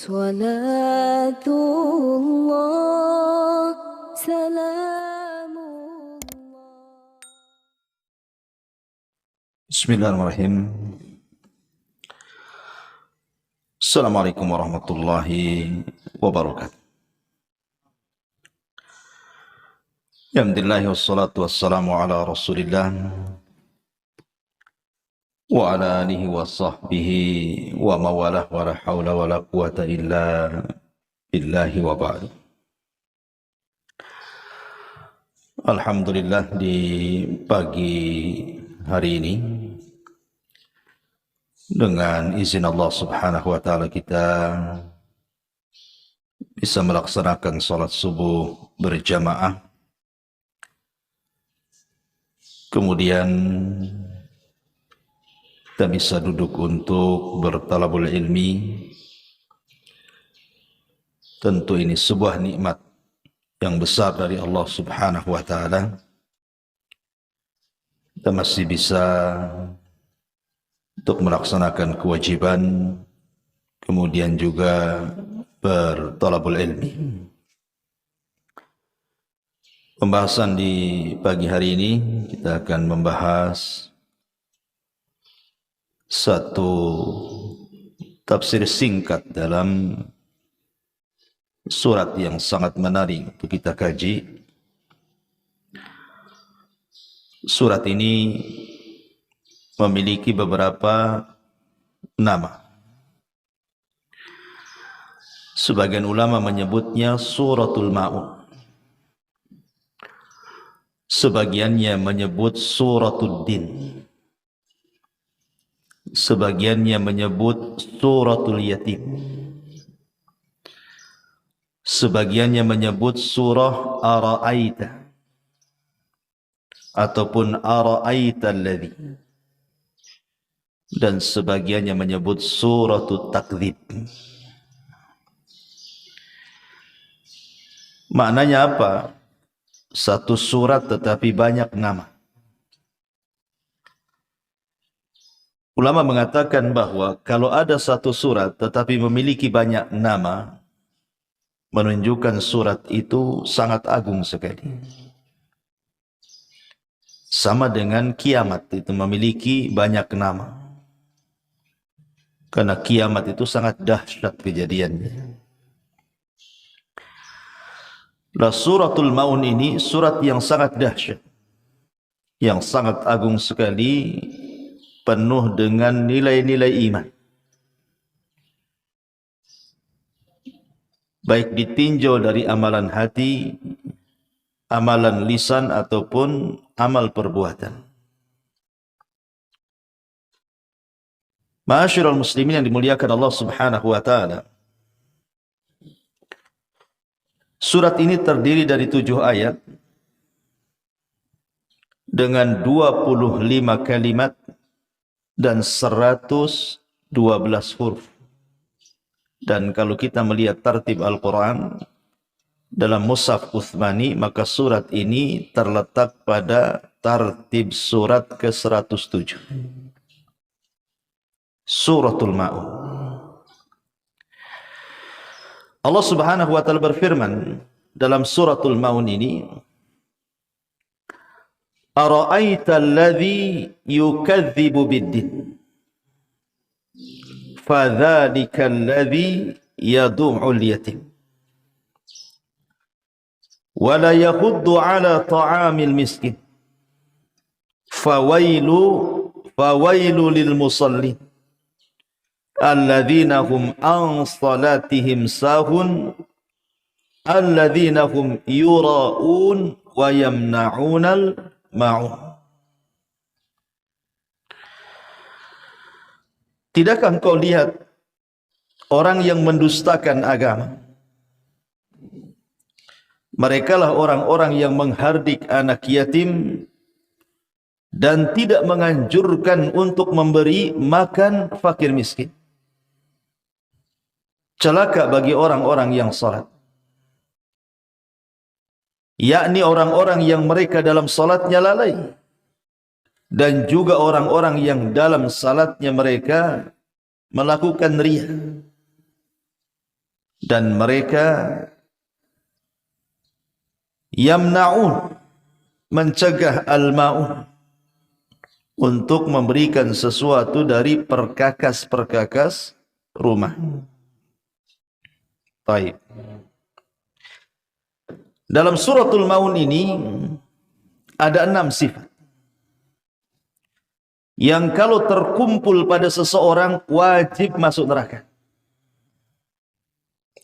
صلاة الله سلام الله. Bismillahirrahmanirrahim. Assalamualaikum warahmatullahi wabarakatuh. Alhamdulillah wassalatu wassalamu ala rasulillah wa ala alihi wa sahbihi wa mawalah wa la hawla wa la quwata illa billahi wa ba'du. Alhamdulillah, di pagi hari ini dengan izin Allah subhanahu wa ta'ala kita bisa melaksanakan salat subuh berjamaah. Kemudian kita bisa duduk untuk bertalabul ilmi. Tentu ini sebuah nikmat yang besar dari Allah subhanahu wa ta'ala. Kita masih bisa untuk melaksanakan kewajiban, kemudian juga bertalabul ilmi. Pembahasan di pagi hari ini kita akan membahas satu tafsir singkat dalam surat yang sangat menarik untuk kita kaji. Surat ini memiliki beberapa nama. Sebagian ulama menyebutnya Suratul Ma'un. Sebagiannya menyebut Suratul Din. Sebagiannya menyebut Suratul Yatim. Sebagiannya menyebut surah Ara'aita ataupun Ara'aita alladhi, dan sebagiannya menyebut Suratul Takdzib. Maknanya apa? Satu surat tetapi banyak nama. Ulama mengatakan bahwa kalau ada satu surat tetapi memiliki banyak nama, menunjukkan surat itu sangat agung sekali. Sama dengan kiamat itu memiliki banyak nama. Karena kiamat itu sangat dahsyat kejadiannya. Nah, Suratul Maun ini surat yang sangat dahsyat, yang sangat agung sekali, penuh dengan nilai-nilai iman. Baik ditinjau dari amalan hati, amalan lisan, ataupun amal perbuatan. Ma'asyiral muslimin yang dimuliakan Allah subhanahu wa ta'ala, surat ini terdiri dari 7 ayat dengan 25 kalimat dan 112 huruf. Dan kalau kita melihat tartib Al-Quran dalam Mushaf Uthmani, maka surat ini terletak pada tartib surat ke-107. Suratul Ma'un. Allah subhanahu wa ta'ala berfirman dalam Suratul Ma'un ini, Ara'aita alladhi yukadzibu biddin, fadzalika alladhi yadu'ul yatim, wa la yahuddu ala ta'amil miskin, fawailu lil musallin alladzina hum an salatihim sahun alladzina hum yura'un wa yamna'unal ma'un. Tidakkah engkau lihat orang yang mendustakan agama? Merekalah orang-orang yang menghardik anak yatim dan tidak menganjurkan untuk memberi makan fakir miskin. Celaka bagi orang-orang yang salat, yakni orang-orang yang mereka dalam salatnya lalai, dan juga orang-orang yang dalam salatnya mereka melakukan riya. dan mereka yamna'un, mencegah al-ma'un, untuk memberikan sesuatu dari perkakas-perkakas rumah. Baik. Dalam suratul Maun ini ada 6 sifat yang kalau terkumpul pada seseorang wajib masuk neraka.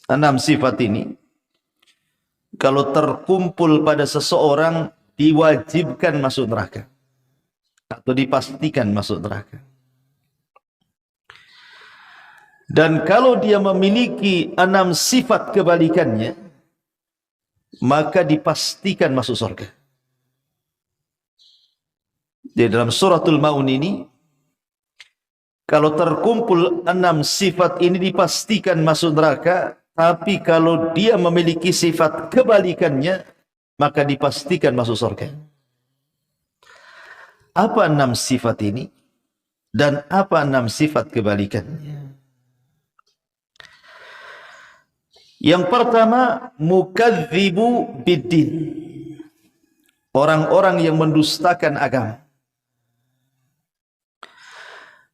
6 sifat ini kalau terkumpul pada seseorang diwajibkan masuk neraka atau dipastikan masuk neraka. Dan kalau dia memiliki 6 sifat kebalikannya, maka dipastikan masuk surga. Di dalam suratul Maun ini, kalau terkumpul 6 sifat ini dipastikan masuk neraka, tapi kalau dia memiliki sifat kebalikannya, maka dipastikan masuk surga. Apa 6 sifat ini? Dan apa 6 sifat kebalikannya? Yang pertama, mukadzibu biddin. Orang-orang yang mendustakan agama.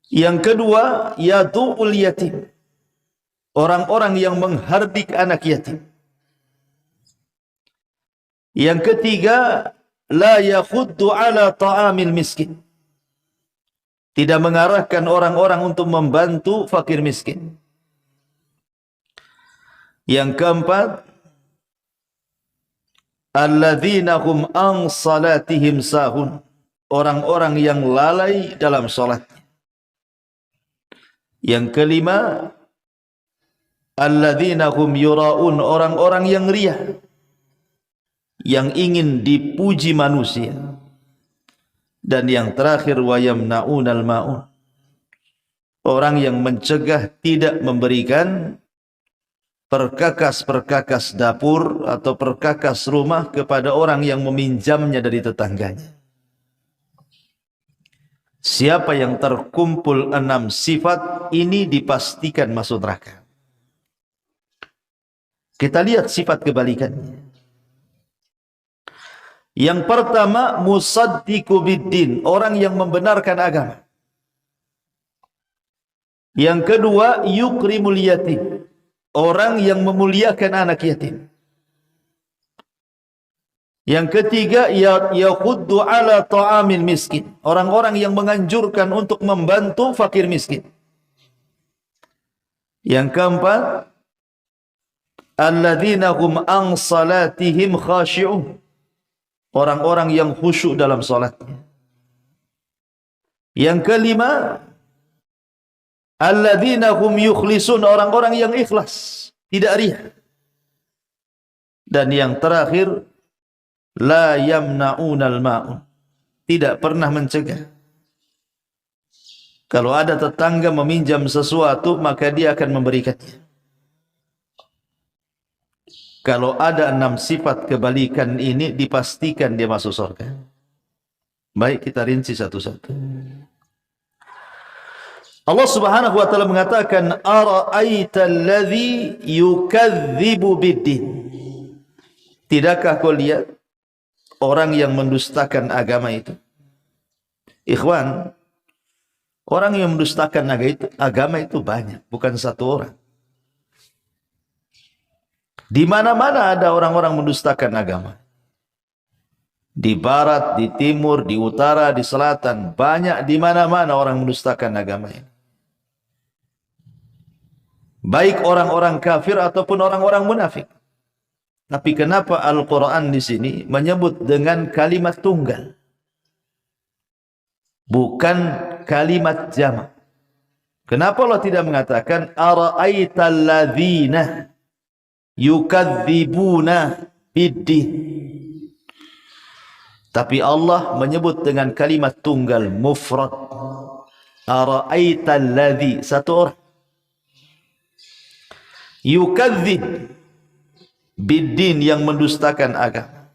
Yang kedua, yadu'ul yatim. Orang-orang yang menghardik anak yatim. Yang ketiga, la yakhuddu ala ta'amil miskin. Tidak mengarahkan orang-orang untuk membantu fakir miskin. Yang keempat, alladzina hum an salatihim sahun. Orang-orang yang lalai dalam salat. Yang kelima, alladzina hum yura'un. Orang-orang yang riya, yang ingin dipuji manusia. Dan yang terakhir, wa yamna'unal ma'un. Orang yang mencegah, tidak memberikan perkakas-perkakas dapur atau perkakas rumah kepada orang yang meminjamnya dari tetangganya. Siapa yang terkumpul 6 sifat ini dipastikan masuk neraka. Kita lihat sifat kebalikannya. Yang pertama, musaddiqu biddin, orang yang membenarkan agama. Yang kedua, yukrimul yatim, orang yang memuliakan anak yatim. Yang ketiga, yakhuddu ala ta'amil miskin, orang-orang yang menganjurkan untuk membantu fakir miskin. Yang keempat, alladzina hum an salatihim khashi'un, orang-orang yang khusyuk dalam salatnya. Yang kelima, alladzina hum yukhlisun, orang-orang yang ikhlas, tidak riya. Dan yang terakhir, la yamna'unal ma'un, tidak pernah mencegah. Kalau ada tetangga meminjam sesuatu, maka dia akan memberikannya. Kalau ada 6 sifat kebalikan ini, dipastikan dia masuk surga. Baik, kita rinci satu-satu. Allah Subhanahu wa taala mengatakan, ara'aita alladhi yukadzibu biddin. Tidakkah kau lihat orang yang mendustakan agama itu? Ikhwan, orang yang mendustakan agama itu banyak, bukan satu orang. Di mana-mana ada orang-orang mendustakan agama. Di barat, di timur, di utara, di selatan, banyak di mana-mana orang mendustakan agama ini. Baik orang-orang kafir ataupun orang-orang munafik. Tapi kenapa Al-Quran di sini menyebut dengan kalimat tunggal, bukan kalimat jamak? Kenapa Allah tidak mengatakan ara'aital ladzina yukadzibuna biddin? Tapi Allah menyebut dengan kalimat tunggal, mufrad. Ara'aital ladzi, satu orang. Yukadzib biddin, yang mendustakan agama.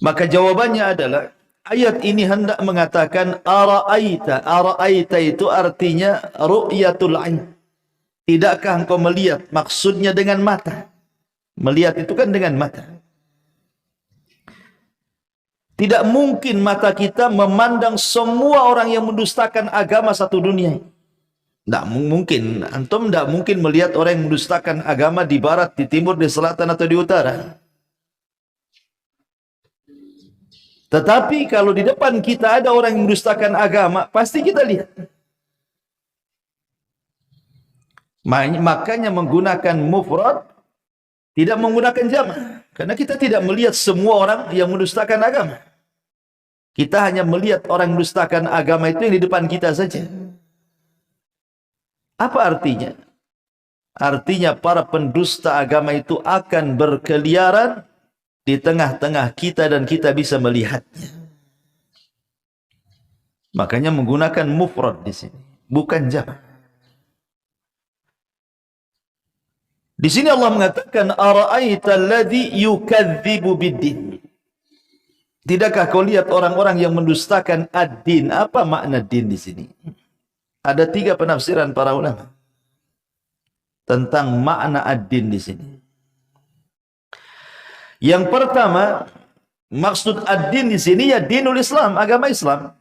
Maka jawabannya adalah, ayat ini hendak mengatakan ara'aita. Ara'aita itu artinya ru'yatul ain. Tidakkah engkau melihat? Maksudnya dengan mata. Melihat itu kan dengan mata. Tidak mungkin mata kita memandang semua orang yang mendustakan agama satu dunia. Tidak mungkin. Antum tidak mungkin melihat orang yang mendustakan agama di barat, di timur, di selatan, atau di utara. Tetapi kalau di depan kita ada orang yang mendustakan agama, pasti kita lihat. Makanya menggunakan mufrad, tidak menggunakan jamak. Karena kita tidak melihat semua orang yang mendustakan agama. Kita hanya melihat orang yang mendustakan agama itu yang di depan kita saja. Apa artinya? Artinya para pendusta agama itu akan berkeliaran di tengah-tengah kita dan kita bisa melihatnya. Makanya menggunakan mufrad di sini, bukan jamak. Di sini Allah mengatakan ara'aita alladhi yukadzibu biddin. Tidakkah kau lihat orang-orang yang mendustakan ad-din? Apa makna din di sini? Ada 3 penafsiran para ulama tentang makna ad-din di sini. Yang pertama, maksud ad-din di sini ya dinul Islam, agama Islam.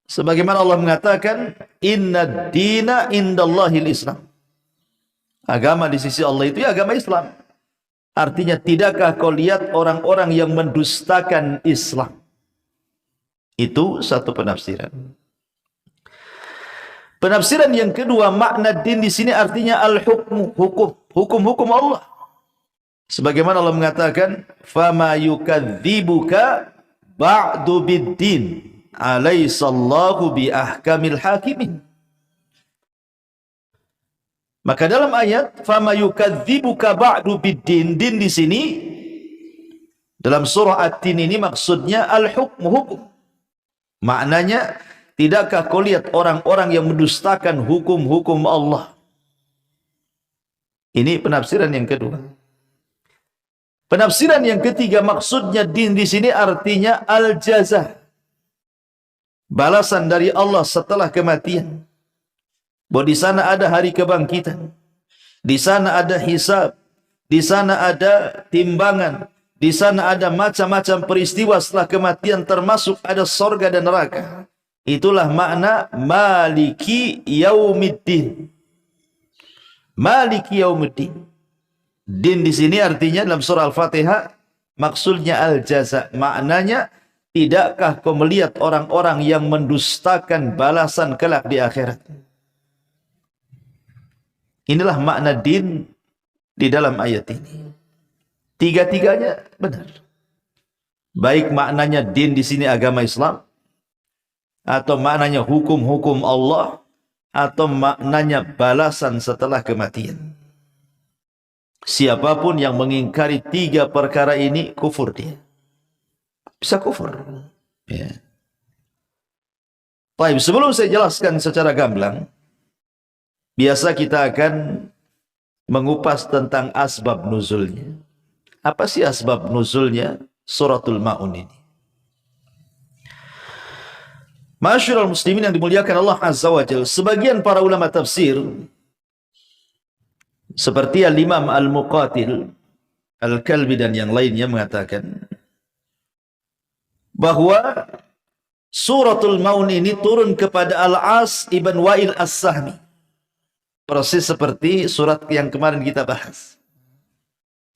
Sebagaimana Allah mengatakan, "Inna dina indallahil Islam." Agama di sisi Allah itu ya agama Islam. Artinya, tidakkah kau lihat orang-orang yang mendustakan Islam? Itu satu penafsiran. Penafsiran yang kedua, makna din di sini artinya al-hukmu, hukum-hukum Allah. Sebagaimana Allah mengatakan, "Fama yukadzibuka ba'du biddin, alaysallahu bi ahkamil hakimin." Maka dalam ayat "Fama yukadzibuka ba'du biddin", din di sini dalam surah At-Tin ini maksudnya al-hukmu, hukum. Maknanya, tidakkah kau lihat orang-orang yang mendustakan hukum-hukum Allah? Ini penafsiran yang kedua. Penafsiran yang ketiga, maksudnya din di sini artinya al-jazah, balasan dari Allah setelah kematian. Bahwa di sana ada hari kebangkitan, di sana ada hisab, di sana ada timbangan, di sana ada macam-macam peristiwa setelah kematian, termasuk ada sorga dan neraka. Itulah makna maliki yaumiddin. Maliki yaumiddin. Din di sini artinya dalam surah Al-Fatihah maksudnya al-jaza. Maknanya, tidakkah kau melihat orang-orang yang mendustakan balasan kelak di akhirat? Inilah makna din di dalam ayat ini. Tiga-tiganya benar. Baik maknanya din di sini agama Islam, atau maknanya hukum-hukum Allah, atau maknanya balasan setelah kematian. Siapapun yang mengingkari 3 perkara ini, kufur dia. Bisa kufur. Ya. Baik, sebelum saya jelaskan secara gamblang, biasa kita akan mengupas tentang asbab nuzulnya. Apa sih asbab nuzulnya suratul Ma'un ini? Masyarul muslimin yang dimuliakan Allah Azza wa Jalla, sebagian para ulama tafsir seperti Al-Imam Al-Muqatil, Al-Kalbi dan yang lainnya mengatakan bahwa suratul Ma'un ini turun kepada Al-As ibn Wa'il As-Sahmi. Persis seperti surat yang kemarin kita bahas.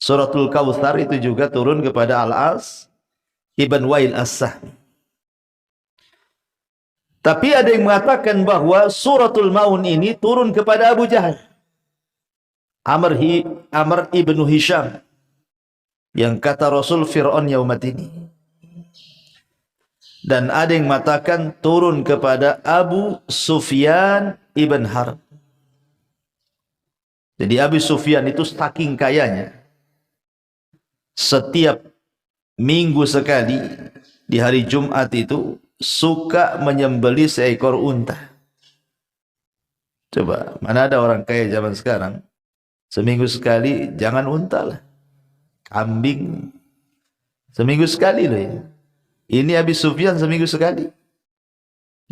Suratul Kautsar itu juga turun kepada Al-As ibn Wa'il As-Sahmi. Tapi ada yang mengatakan bahwa suratul Ma'un ini turun kepada Abu Jahal, Amr ibnu Hisham, yang kata Rasul Fir'aun yaumatini. Dan ada yang mengatakan turun kepada Abu Sufyan ibn Harb. Jadi Abu Sufyan itu saking kayanya, setiap minggu sekali di hari Jumat itu suka menyembelih seekor unta. Coba, mana ada orang kaya zaman sekarang seminggu sekali, jangan unta lah, kambing seminggu sekali loh ya. Ini Abi Sufyan seminggu sekali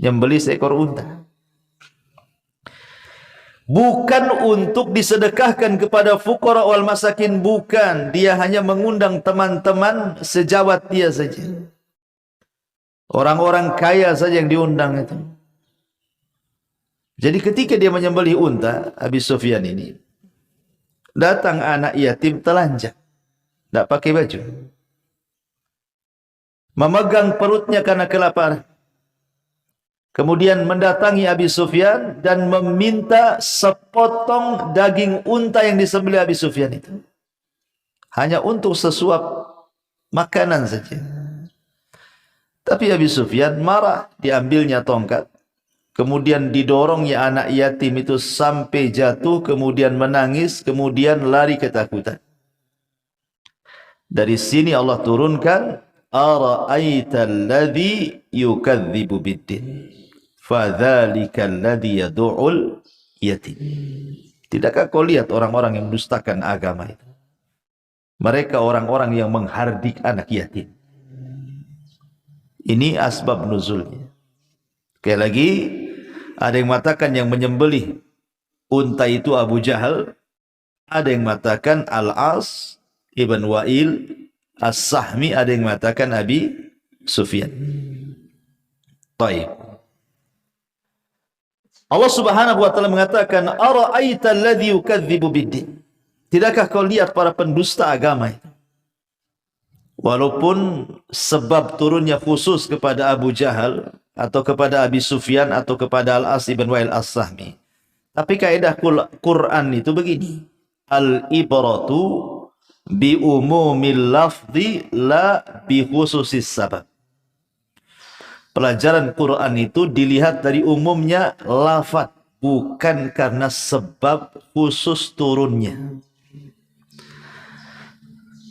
nyembelih seekor unta. Bukan untuk disedekahkan kepada fuqara wal masakin, bukan. Dia hanya mengundang teman-teman sejawat dia saja. Orang-orang kaya saja yang diundang itu. Jadi ketika dia menyembelih unta, Abi Sufyan ini, datang anak yatim telanjang, tidak pakai baju, memegang perutnya karena kelaparan. Kemudian mendatangi Abi Sufyan dan meminta sepotong daging unta yang disembelih Abi Sufyan itu. Hanya untuk sesuap makanan saja. Tapi Abi Sufyan marah, diambilnya tongkat. Kemudian didorongnya anak yatim itu sampai jatuh, kemudian menangis, kemudian lari ketakutan. Dari sini Allah turunkan, ara'aita alladhi yukadzibu biddin, fadzalika alladhi yad'ul yatim. Tidakkah kau lihat orang-orang yang mendustakan agama itu? Mereka orang-orang yang menghardik anak yatim. Ini asbab nuzulnya. Sekali lagi, ada yang mengatakan yang menyembelih unta itu Abu Jahal, ada yang mengatakan Al-As Ibn Wa'il As-Sahmi, ada yang mengatakan Abi Sufyan. Baik. Allah Subhanahu wa taala mengatakan, ara'aita alladhi yukadzibu biddin. Tidakkah kau lihat para pendusta agama itu? Walaupun sebab turunnya khusus kepada Abu Jahal atau kepada Abi Sufyan atau kepada Al-As ibn Wa'il As-Sahmi, tapi kaidah Quran itu begini, al-ibratu bi umumil lafzi la bi khususis sabab. Pelajaran Quran itu dilihat dari umumnya lafaz, bukan karena sebab khusus turunnya.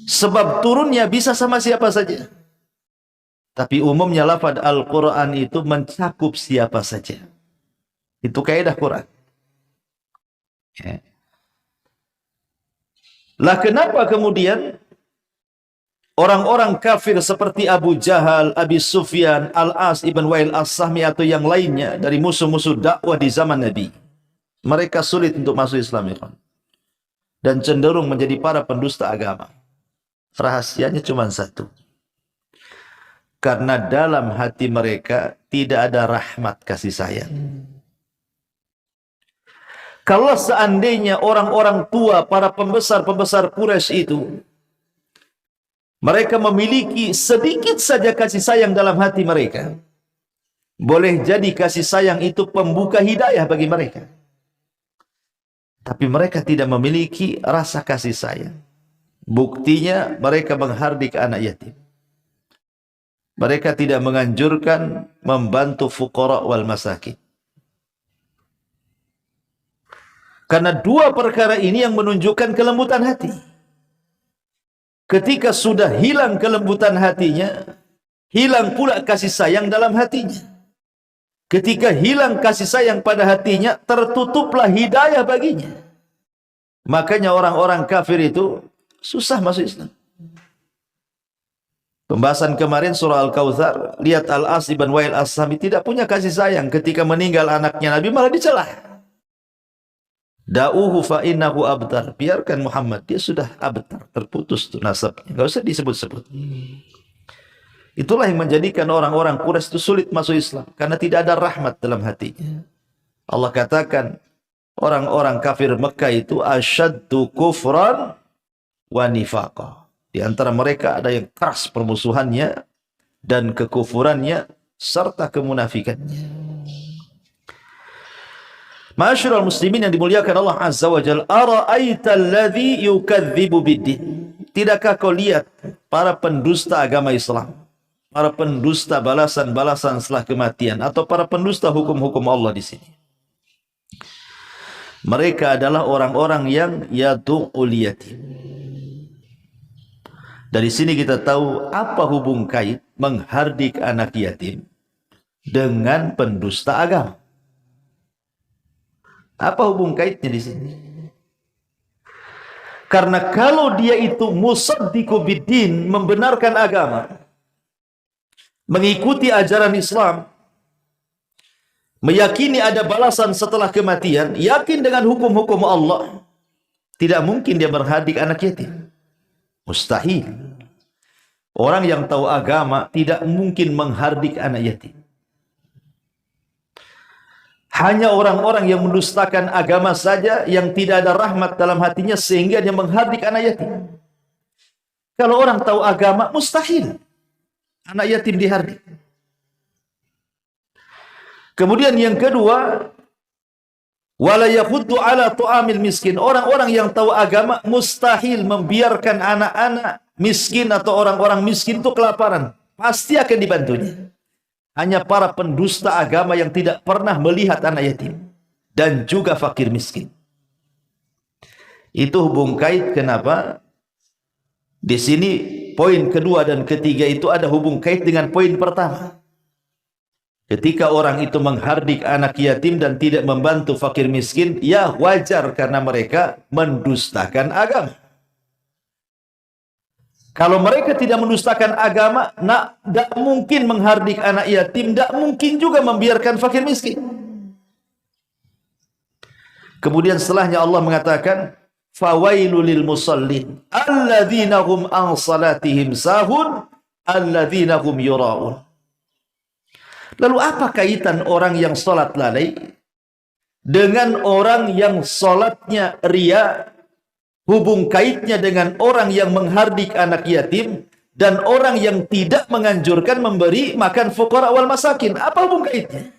Sebab turunnya bisa sama siapa saja, tapi umumnya lafaz Al-Quran itu mencakup siapa saja. Itu kaidah Quran. Ya. Lah kenapa kemudian orang-orang kafir seperti Abu Jahal, Abi Sufyan, Al-As ibn Wa'il As-Sahmi atau yang lainnya dari musuh-musuh dakwah di zaman Nabi, mereka sulit untuk masuk Islam dan cenderung menjadi para pendusta agama? Rahasianya cuma satu. Karena dalam hati mereka tidak ada rahmat kasih sayang. Kalau seandainya orang-orang tua, para pembesar-pembesar Quraisy itu, mereka memiliki sedikit saja kasih sayang dalam hati mereka, boleh jadi kasih sayang itu pembuka hidayah bagi mereka. Tapi mereka tidak memiliki rasa kasih sayang. Buktinya mereka menghardik anak yatim. Mereka tidak menganjurkan membantu fuqara wal masakin. Karena dua perkara ini yang menunjukkan kelembutan hati. Ketika sudah hilang kelembutan hatinya, hilang pula kasih sayang dalam hatinya. Ketika hilang kasih sayang pada hatinya, tertutuplah hidayah baginya. Makanya orang-orang kafir itu susah masuk Islam. Pembahasan kemarin surah Al-Kautsar, lihat Al-As ibn Wa'il As-Sahmi tidak punya kasih sayang ketika meninggal anaknya Nabi, malah dicela. Da'uhu fa innahu abtar. Biarkan Muhammad, dia sudah abtar, terputus tuh nasabnya. Enggak usah disebut-sebut. Itulah yang menjadikan orang-orang Quraisy itu sulit masuk Islam, karena tidak ada rahmat dalam hatinya. Allah katakan orang-orang kafir Mekah itu asyaddu kufran wa nifaqah. Di antara mereka ada yang keras permusuhannya dan kekufurannya serta kemunafikannya. Ma'asyiral muslimin yang dimuliakan Allah Azza wa Jalla, ara'aita alladhi yukadzibu biddin. Tidakkah kau lihat para pendusta agama Islam, para pendusta balasan-balasan setelah kematian, atau para pendusta hukum-hukum Allah di sini? Mereka adalah orang-orang yang yadu'ul yatim. Dari sini kita tahu apa hubung kait menghardik anak yatim dengan pendusta agama. Apa hubung kaitnya di sini? Karena kalau dia itu musaddiqu biddin, membenarkan agama, mengikuti ajaran Islam, meyakini ada balasan setelah kematian, yakin dengan hukum-hukum Allah, tidak mungkin dia menghardik anak yatim. Mustahil. Orang yang tahu agama tidak mungkin menghardik anak yatim. Hanya orang-orang yang mendustakan agama saja yang tidak ada rahmat dalam hatinya sehingga dia menghardik anak yatim. Kalau orang tahu agama, mustahil anak yatim dihardik. Kemudian yang kedua, wala yahuddu ala tu'amil miskin. Orang-orang yang tahu agama mustahil membiarkan anak-anak miskin atau orang-orang miskin itu kelaparan. Pasti akan dibantunya. Hanya para pendusta agama yang tidak pernah melihat anak yatim dan juga fakir miskin. Itu hubung kait kenapa di sini poin kedua dan ketiga itu ada hubung kait dengan poin pertama. Ketika orang itu menghardik anak yatim dan tidak membantu fakir miskin, ya wajar karena mereka mendustakan agama. Kalau mereka tidak mendustakan agama, tidak mungkin menghardik anak yatim, tidak mungkin juga membiarkan fakir miskin. Kemudian setelahnya Allah mengatakan, fawailul lil musallin alladzina hum an salatihim sahun alladzina hum yura'un. Lalu apa kaitan orang yang salat lalai dengan orang yang salatnya ria? Hubung kaitnya dengan orang yang menghardik anak yatim dan orang yang tidak menganjurkan memberi makan fuqara wal masakin. Apa hubung kaitnya?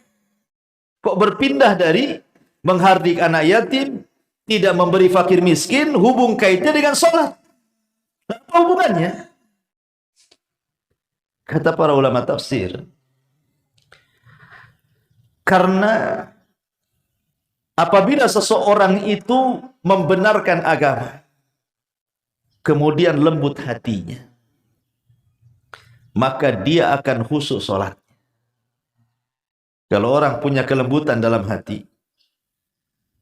Kok berpindah dari menghardik anak yatim, tidak memberi fakir miskin, hubung kaitnya dengan sholat? Apa hubungannya? Kata para ulama tafsir, karena apabila seseorang itu membenarkan agama, kemudian lembut hatinya, maka dia akan khusyuk sholat. Kalau orang punya kelembutan dalam hati,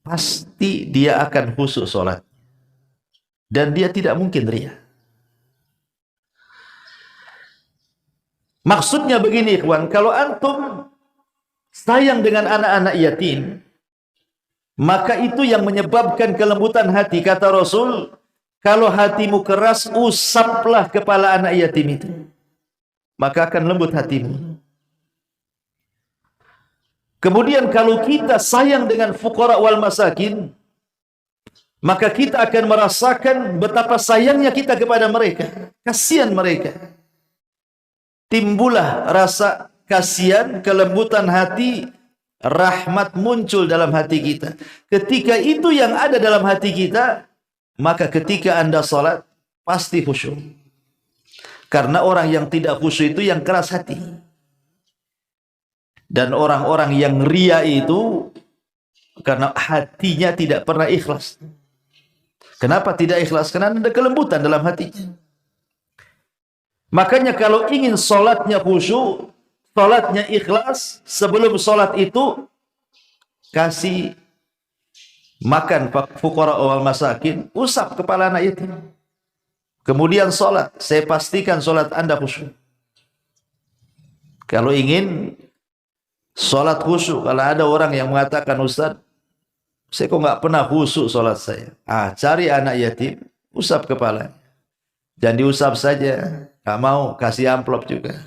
pasti dia akan khusyuk sholat. Dan dia tidak mungkin ria. Maksudnya begini ikhwan, kalau antum sayang dengan anak-anak yatim, maka itu yang menyebabkan kelembutan hati. Kata Rasul, kalau hatimu keras, usaplah kepala anak yatim itu, maka akan lembut hatimu. Kemudian kalau kita sayang dengan fuqara wal masakin, maka kita akan merasakan betapa sayangnya kita kepada mereka. Kasihan mereka. Timbullah rasa kasihan, kelembutan hati, rahmat muncul dalam hati kita. Ketika itu yang ada dalam hati kita, maka ketika Anda salat pasti khusyuk. Karena orang yang tidak khusyuk itu yang keras hati. Dan orang-orang yang ria itu karena hatinya tidak pernah ikhlas. Kenapa tidak ikhlas? Karena ada kelembutan dalam hatinya. Makanya kalau ingin salatnya khusyuk, salatnya ikhlas, sebelum salat itu kasih makan fuqara wal masakin, usap kepala anak yatim. Kemudian salat, saya pastikan salat Anda khusyuk. Kalau ingin salat khusyuk, kalau ada orang yang mengatakan, Ustaz, saya kok nggak pernah khusyuk salat saya. Cari anak yatim, usap kepala. Jangan diusap saja, nggak mau, kasih amplop juga.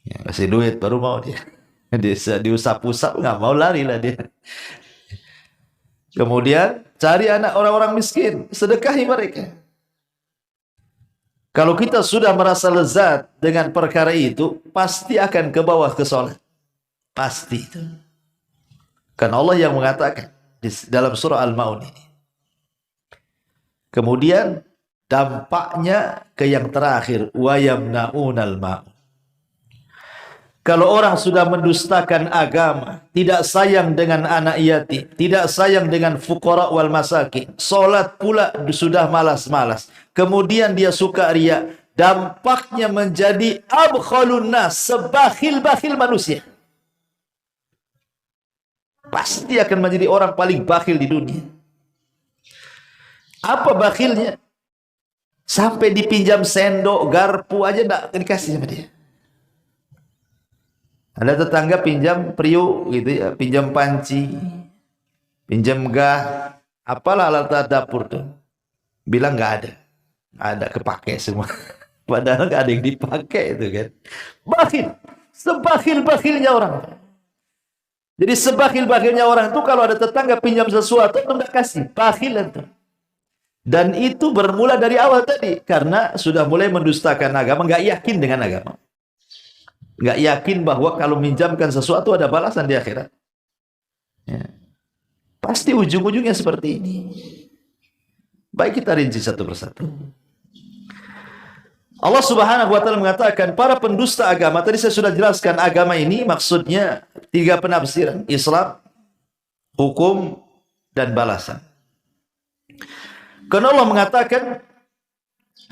Ya, kasih duit baru mau dia. Dia diusap-usap nggak mau, lari lah dia. Kemudian cari anak orang-orang miskin, sedekahi mereka. Kalau kita sudah merasa lezat dengan perkara itu, pasti akan ke bawah ke sholat. Pasti itu. Karena Allah yang mengatakan di dalam surah Al-Maun ini. Kemudian dampaknya ke yang terakhir, wa yamna'unal ma'un. Kalau orang sudah mendustakan agama, tidak sayang dengan anak yatim, tidak sayang dengan fuqara wal masakin, salat pula sudah malas-malas, kemudian dia suka riya, dampaknya menjadi abkhalun nas, sebakhil-bakhil manusia. Pasti akan menjadi orang paling bakhil di dunia. Apa bakhilnya? Sampai dipinjam sendok, garpu aja enggak dikasih sama dia. Ada tetangga pinjam periuk gitu ya, pinjam panci, pinjam gas, apalah alat dapur tuh. Bilang nggak ada kepake semua. Padahal nggak ada yang dipakai itu kan. Bakhil, sebakhil-bakhilnya orang. Jadi sebakhil-bakhilnya orang itu kalau ada tetangga pinjam sesuatu itu nggak kasih, bakhil itu. Dan itu bermula dari awal tadi karena sudah mulai mendustakan agama, nggak yakin dengan agama. Nggak yakin bahwa kalau minjamkan sesuatu ada balasan di akhirat. Ya. Pasti ujung-ujungnya seperti ini. Baik, kita rinci satu persatu. Allah Subhanahu wa taala mengatakan para pendusta agama, tadi saya sudah jelaskan agama ini maksudnya 3 penafsiran, Islam, hukum, dan balasan. Karena Allah mengatakan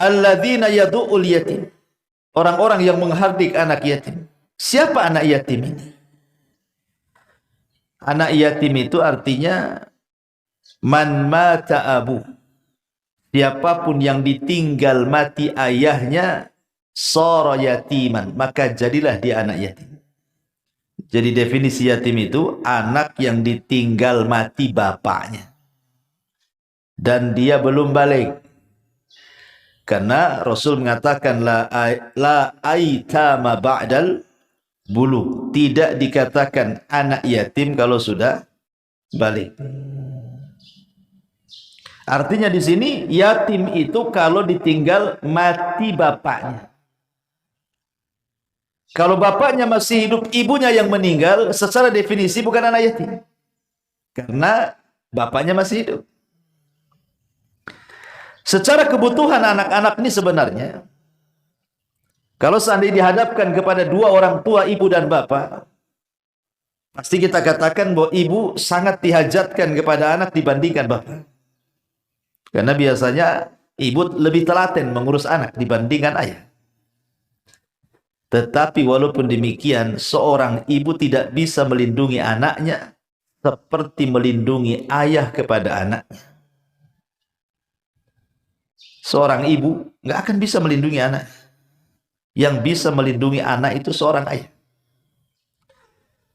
alladzina yadu'ul yatim, orang-orang yang menghardik anak yatim. Siapa anak yatim ini? Anak yatim itu artinya man mata abu. Siapapun yang ditinggal mati ayahnya, sara yatiman, maka jadilah dia anak yatim. Jadi definisi yatim itu anak yang ditinggal mati bapaknya dan dia belum balik. Karena Rasul mengatakan la aitama ba'dal bulu, tidak dikatakan anak yatim kalau sudah balik. Artinya di sini yatim itu kalau ditinggal mati bapaknya. Kalau bapaknya masih hidup, ibunya yang meninggal, secara definisi bukan anak yatim. Karena bapaknya masih hidup. Secara kebutuhan anak-anak ini sebenarnya, kalau seandainya dihadapkan kepada 2 orang tua, ibu dan bapak, pasti kita katakan bahwa ibu sangat dihajatkan kepada anak dibandingkan bapak. Karena biasanya ibu lebih telaten mengurus anak dibandingkan ayah. Tetapi walaupun demikian, seorang ibu tidak bisa melindungi anaknya seperti melindungi ayah kepada anaknya. Seorang ibu nggak akan bisa melindungi anak. Yang bisa melindungi anak itu seorang ayah.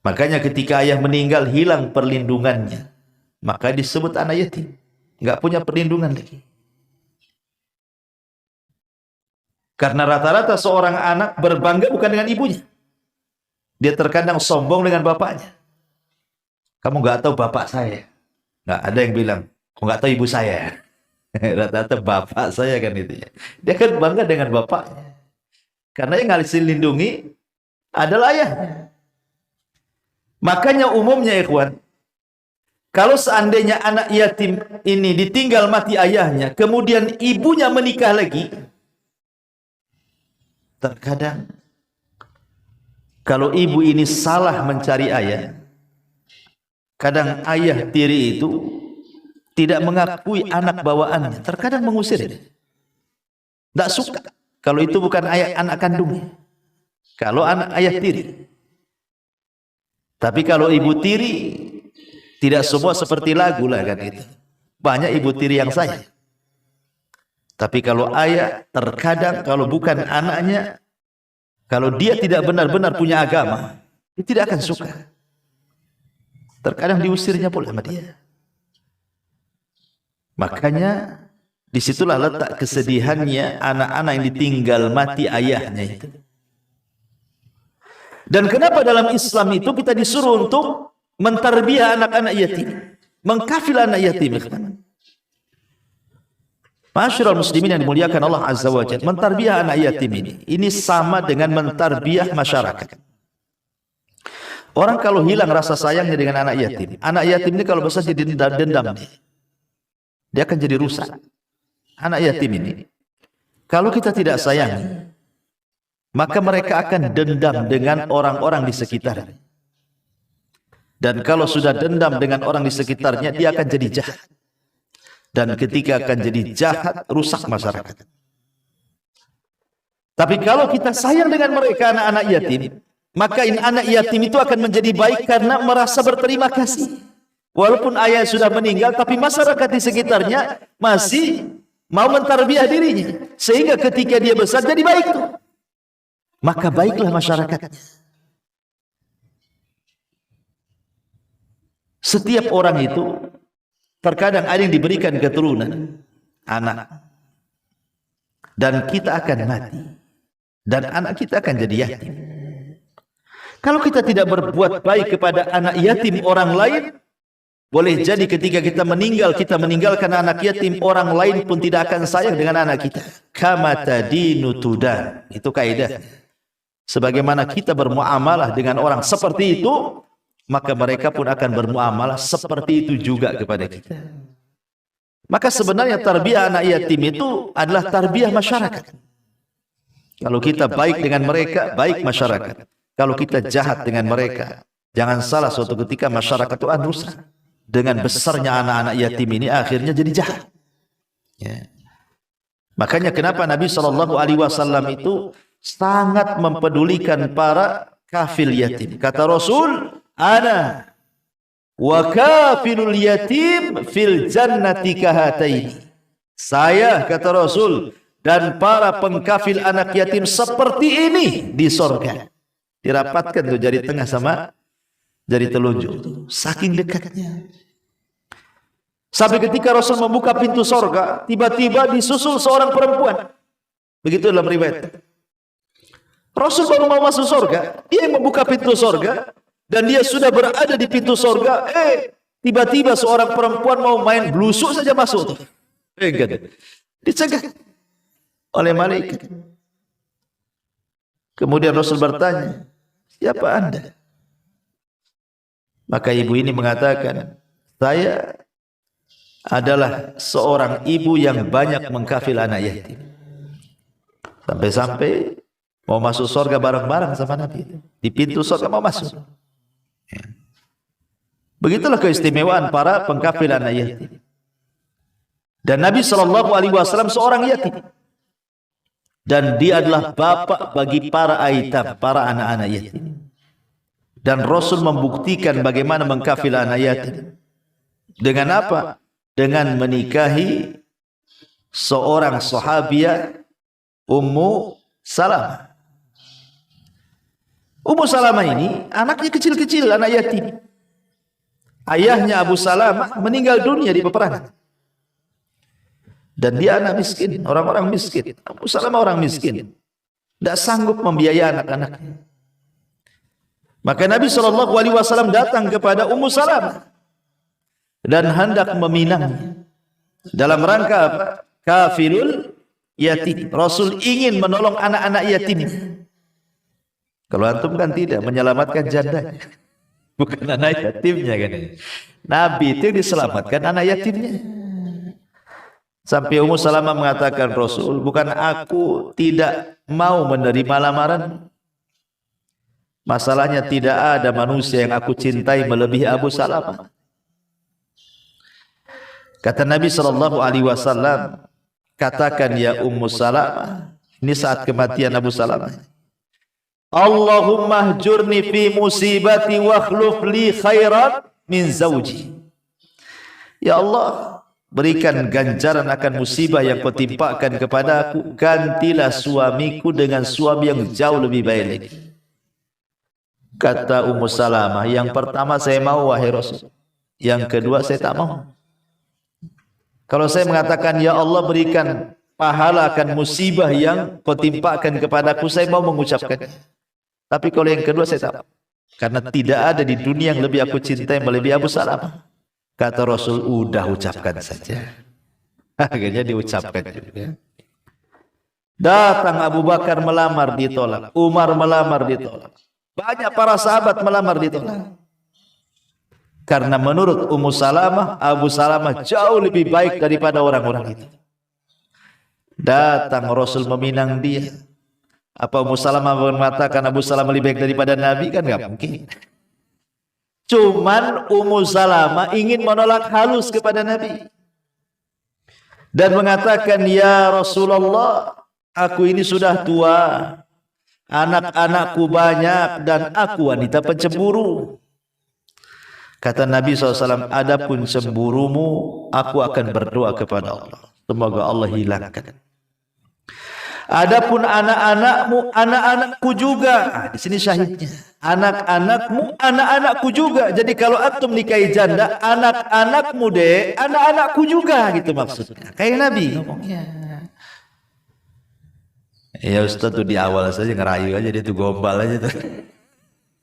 Makanya ketika ayah meninggal, hilang perlindungannya, maka disebut anak yatim. Nggak punya perlindungan lagi. Karena rata-rata seorang anak berbangga bukan dengan ibunya. Dia terkadang sombong dengan bapaknya. Kamu nggak tahu bapak saya. Nggak ada yang bilang, kok nggak tahu ibu saya. Rata-rata bapak saya kan itu ya. Dia kan bangga dengan bapaknya. Karena yang harus dilindungi adalah ayahnya. Makanya umumnya ikhwan, kalau seandainya anak yatim ini ditinggal mati ayahnya, kemudian ibunya menikah lagi, terkadang kalau ibu ini salah mencari ayah, kadang ayah tiri itu tidak mengakui anak bawaannya, terkadang mengusir. Tidak suka kalau itu bukan ayah anak kandungnya. Kalau anak ayah tiri. Tapi kalau ibu tiri, tidak semua seperti lagu lah kan itu. Banyak ibu tiri yang sayang. Tapi kalau ayah, terkadang kalau bukan anaknya, kalau dia tidak benar-benar punya agama, dia tidak akan suka. Terkadang diusirnya pula sama dia. Makanya disitulah letak kesedihannya anak-anak yang ditinggal mati ayahnya itu. Dan kenapa dalam Islam itu kita disuruh untuk mentarbiah anak-anak yatim, mengkafil anak yatim. Masyarul muslimin yang dimuliakan Allah Azza wa Jalla, mentarbiah anak yatim ini sama dengan mentarbiah masyarakat. Orang kalau hilang rasa sayangnya dengan anak yatim ini kalau besar jadi dendam. Dia akan jadi rusak. Anak yatim ini, kalau kita tidak sayang, maka mereka akan dendam dengan orang-orang di sekitar. Dan kalau sudah dendam dengan orang di sekitarnya, dia akan jadi jahat. Dan ketika akan jadi jahat, rusak masyarakat. Tapi kalau kita sayang dengan mereka anak-anak yatim, maka anak yatim itu akan menjadi baik karena merasa berterima kasih. Walaupun ayah sudah meninggal, tapi masyarakat di sekitarnya masih mau mentarbiah dirinya. Sehingga ketika dia besar jadi baik tuh. Maka baiklah masyarakatnya. Setiap orang itu terkadang ada yang diberikan keturunan, anak, dan kita akan mati, dan anak kita akan jadi yatim. Kalau kita tidak berbuat baik kepada anak yatim orang lain, boleh jadi ketika kita meninggal, kita meninggalkan anak yatim, orang lain pun tidak akan sayang dengan anak kita. Kama tadinu tudan. Itu kaidah. Sebagaimana kita bermuamalah dengan orang seperti itu, maka mereka pun akan bermuamalah seperti itu juga kepada kita. Maka sebenarnya tarbiyah anak yatim itu adalah tarbiyah masyarakat. Kalau kita baik dengan mereka, baik masyarakat. Kalau kita jahat dengan mereka, jangan salah, suatu ketika masyarakat itu rusak. Dengan besarnya anak-anak yatim ini akhirnya jadi jahat. Ya. Makanya kenapa Nabi SAW itu sangat mempedulikan para kafil yatim. Kata Rasul, ana wa kafilul yatim fil jannati kahataini. Saya, kata Rasul, dan para pengkafil anak yatim seperti ini di sorga. Dirapatkan tuh jari tengah sama jari telunjuk. Saking dekatnya. Sampai ketika Rasul membuka pintu sorga, tiba-tiba disusul seorang perempuan. Begitu dalam riwayat. Rasul baru mau masuk sorga, dia yang membuka pintu sorga, dan dia sudah berada di pintu sorga. Tiba-tiba seorang perempuan mau main blusuk saja masuk. Dicegah oleh malaikat. Kemudian Rasul bertanya, siapa Anda? Maka ibu ini mengatakan, saya adalah seorang ibu yang banyak mengkafil anak yatim. Sampai-sampai mau masuk surga bareng-bareng sama Nabi. Di pintu surga mau masuk. Begitulah keistimewaan para pengkafil anak yatim. Dan Nabi SAW seorang yatim. Dan dia adalah bapak bagi para aitam, para anak-anak yatim. Dan Rasul membuktikan bagaimana mengkafil anak yatim. Dengan apa? Dengan menikahi seorang sahabiah, Ummu Salamah. Ummu Salamah ini anaknya kecil-kecil, anak yatim. Ayahnya Abu Salamah meninggal dunia di peperangan. Dan dia anak miskin, orang-orang miskin. Abu Salamah orang miskin, tidak sanggup membiayai anak-anaknya. Maka Nabi SAW datang kepada Ummu Salamah dan hendak meminangnya. Dalam rangka apa? Kafilul yatim. Rasul ingin menolong anak-anak yatim. Kalau antum kan tidak, menyelamatkan janda, bukan anak yatimnya kan. Nabi itu diselamatkan anak yatimnya. Sampai Ummu Salamah mengatakan, Rasul, bukan aku tidak mau menerima lamaran. Masalahnya tidak ada manusia yang aku cintai melebihi Abu Salamah. Kata Nabi SAW, katakan ya Ummu Salamah, ini saat kematian Abu Salamah, Allahumma hjurni fi musibati wa akhluf li khairan min zawji. Ya Allah, berikan ganjaran akan musibah yang kau timpakan kepada aku, gantilah suamiku dengan suami yang jauh lebih baik lagi. Kata Ummu Salamah, yang pertama saya mau wahai Rasul, yang kedua saya tak mau. Kalau saya mengatakan ya Allah berikan pahala akan musibah yang kau timpakan kepadaku, saya mau mengucapkan. Tapi kalau yang kedua saya tak mau. Karena tidak ada di dunia yang lebih aku cintai melebihi Abu Salamah. Kata Rasul, udah ucapkan saja. Akhirnya diucapkan juga. Datang Abu Bakar melamar ditolak, Umar melamar ditolak. Banyak para sahabat melamar ditolak. Karena menurut Ummu Salamah, Abu Salamah jauh lebih baik daripada orang-orang itu. Datang Rasul meminang dia. Apa Ummu Salamah mengatakan Abu Salamah lebih baik daripada Nabi? Kan nggak mungkin. Cuman Ummu Salamah ingin menolak halus kepada Nabi. Dan mengatakan, ya Rasulullah, aku ini sudah tua. Anak-anakku banyak dan aku wanita pencemburu. Kata Nabi SAW, adapun cemburumu, aku akan berdoa kepada Allah. Semoga Allah hilangkan. Adapun anak-anakmu, anak-anakku juga. Di sini syahidnya. Anak-anakmu, anak-anakku juga. Jadi kalau antum nikahi janda, anak-anakmu deh, anak-anakku juga gitu maksudnya. Kayak Nabi ngomongnya. Ya Ustaz tuh di awal saja ngerayu aja, dia tuh gombal aja tuh.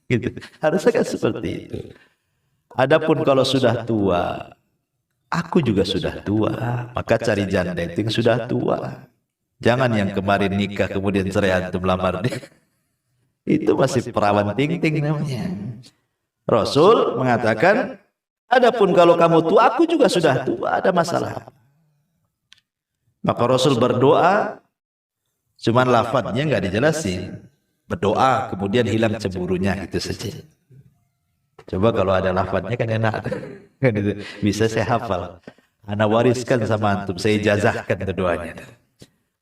Gitu. Harusnya kan seperti itu. Adapun kalau sudah tua, aku juga sudah tua, maka cari janda itu yang sudah tua. Jangan yang kemarin nikah kemudian cerai antum lamar dia. Itu masih perawan ting-ting namanya. Rasul mengatakan, adapun kalau kamu tua, aku juga sudah tua, ada masalah. Maka Rasul berdoa, cuman lafadznya nggak dijelasin. Berdoa kemudian hilang cemburunya, itu saja. Coba kalau ada lafadznya kan enak. Kan itu bisa saya hafal. Ana wariskan sama antum, saya ijazahkan doanya.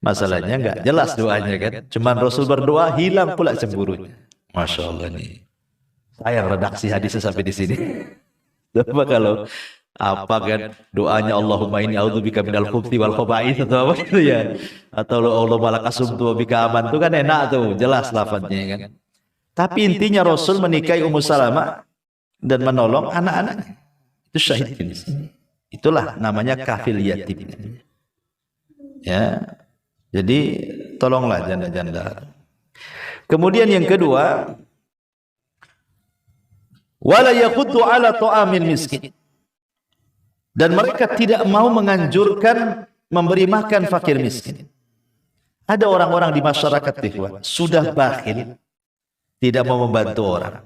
Masalahnya nggak jelas doanya kan. Cuman Rasul berdoa hilang pula cemburunya. Masya Allah nih. Saya redaksi hadisnya sampai di sini. Coba kalau apa kan doanya Allahumma inni a'udzubika minal khubuthi wal khaba'its atau apa gitu ya. Atau Allahumma lakasumtu wa bika aman itu kan enak tuh, jelas lafadznya kan. Tapi intinya Rasul menikahi Ummu Salamah dan menolong anak-anaknya. Itu syahid di sini. Itulah namanya kafil yatim. Ya. Jadi tolonglah janda-janda. Kemudian yang kedua, wala yakhuddu ala ta'amil miskin. Dan mereka tidak mau menganjurkan memberi makan fakir miskin. Ada orang-orang di masyarakat sudah bakhil, tidak mau membantu orang.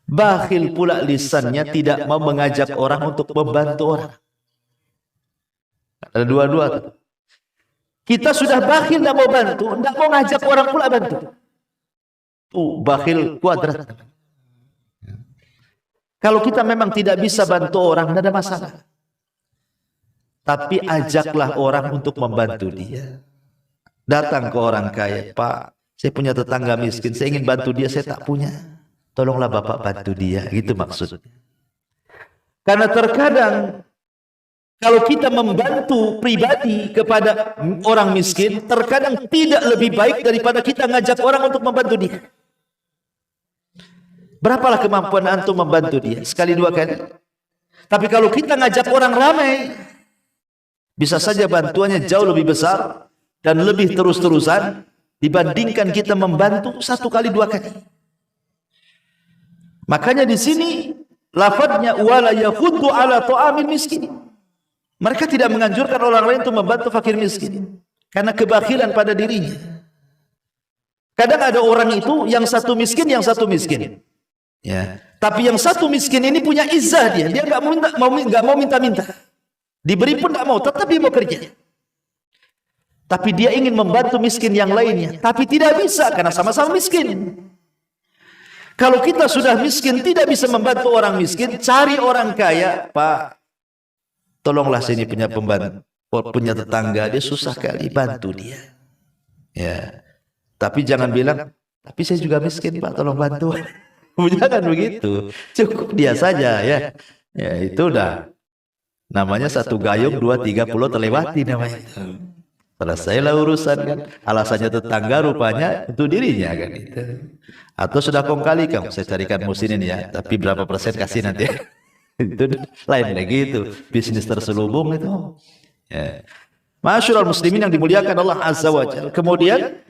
Bakhil pula lisannya, tidak mau mengajak orang untuk membantu orang. Ada dua-dua tuh. Kita sudah bakhil, tidak mau bantu, tidak mau ngajak orang pula bantu. Bakhil kuadrat. Kalau kita memang tidak bisa bantu orang, tidak ada masalah. Tapi ajaklah orang untuk membantu dia. Datang ke orang kaya, Pak, saya punya tetangga miskin, saya ingin bantu dia, saya tak punya. Tolonglah Bapak bantu dia, gitu maksudnya. Karena terkadang kalau kita membantu pribadi kepada orang miskin, terkadang tidak lebih baik daripada kita ngajak orang untuk membantu dia. Berapalah kemampuan antum membantu dia? Sekali dua kali. Tapi kalau kita ngajak orang ramai, bisa saja bantuannya jauh lebih besar dan lebih terus-terusan dibandingkan kita membantu satu kali dua kali. Makanya di sini lafadznya wala yakhuddu ala ta'amil miskin. Mereka tidak menganjurkan orang lain untuk membantu fakir miskin karena kebakhilan pada dirinya. Kadang ada orang itu yang satu miskin, ya. Tapi yang satu miskin ini punya izzah dia nggak mau minta-minta. Diberi pun nggak mau, tetap dia mau kerja. Tapi dia ingin membantu miskin yang lainnya, tapi tidak bisa karena sama-sama miskin. Kalau kita sudah miskin, tidak bisa membantu orang miskin, cari orang kaya, Pak. Tolonglah sini punya pembantu, punya tetangga, dia susah kali, bantu dia. Ya. Tapi jangan bilang, tapi saya juga miskin Pak, tolong bantu. Jangan begitu. Cukup dia saja ya. Ya itu udah namanya satu gayung 2-30 terlewati namanya. Selesailah urusan kan. Alasannya tetangga rupanya untuk dirinya kan itu. Atau sudah kong kali kamu, saya carikan musinin ya, tapi berapa persen kasih nanti. Itu lain lagi itu bisnis terselubung itu. Ya. Masyaallah muslimin yang dimuliakan Allah Azza wa Jalla. Kemudian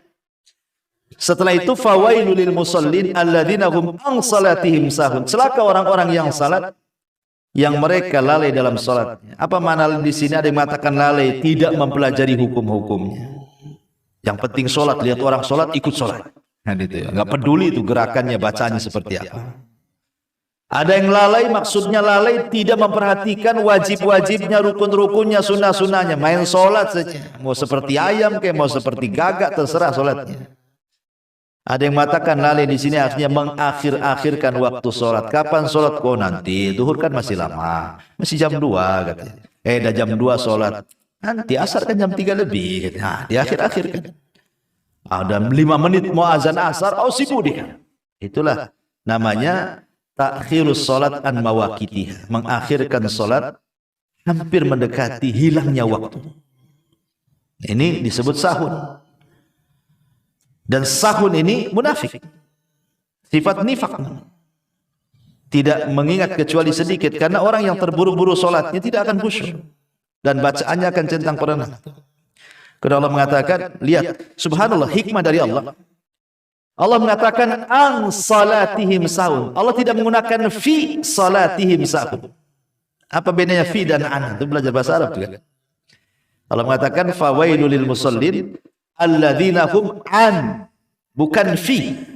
setelah itu fawailul lil musallin alladzina hum an salatihim sahun. Celaka orang-orang yang salat yang mereka lalai dalam salatnya. Apa makna di sini? Ada yang mengatakan lalai, tidak mempelajari hukum-hukumnya. Yang penting salat, lihat orang salat ikut salat. Nah, gitu ya. Enggak peduli itu gerakannya, bacanya seperti apa. Ada yang lalai, maksudnya lalai tidak memperhatikan wajib-wajibnya, rukun-rukunnya, sunnah-sunnahnya. Main sholat saja. Mau seperti ayam, kayak mau seperti gagak, terserah sholatnya. Ada yang mengatakan lalai di sini artinya mengakhir-akhirkan waktu sholat. Kapan sholat? Oh nanti, duhur kan masih lama. Masih jam 2 katanya. Dah jam 2 sholat. Nanti asar kan jam 3 lebih. Nah, di akhir-akhirkan. Ada 5 menit mau azan asar, oh sibuk dia. Itulah namanya takhirus salat an mawaqitiha, mengakhirkan salat hampir mendekati hilangnya waktu. Ini disebut sahun. Dan sahun ini munafik. Sifat nifak. Tidak mengingat kecuali sedikit, karena orang yang terburu-buru salatnya tidak akan khusyuk dan bacaannya akan centang perenang. Karena Allah mengatakan, lihat, subhanallah, hikmah dari Allah. Allah mengatakan an salatihim sahun. Allah tidak menggunakan fi salatihim sahun. Apa bedanya fi dan an? Itu belajar bahasa Arab juga. Allah mengatakan fawailul lil musallin alladzina hum an, bukan fi.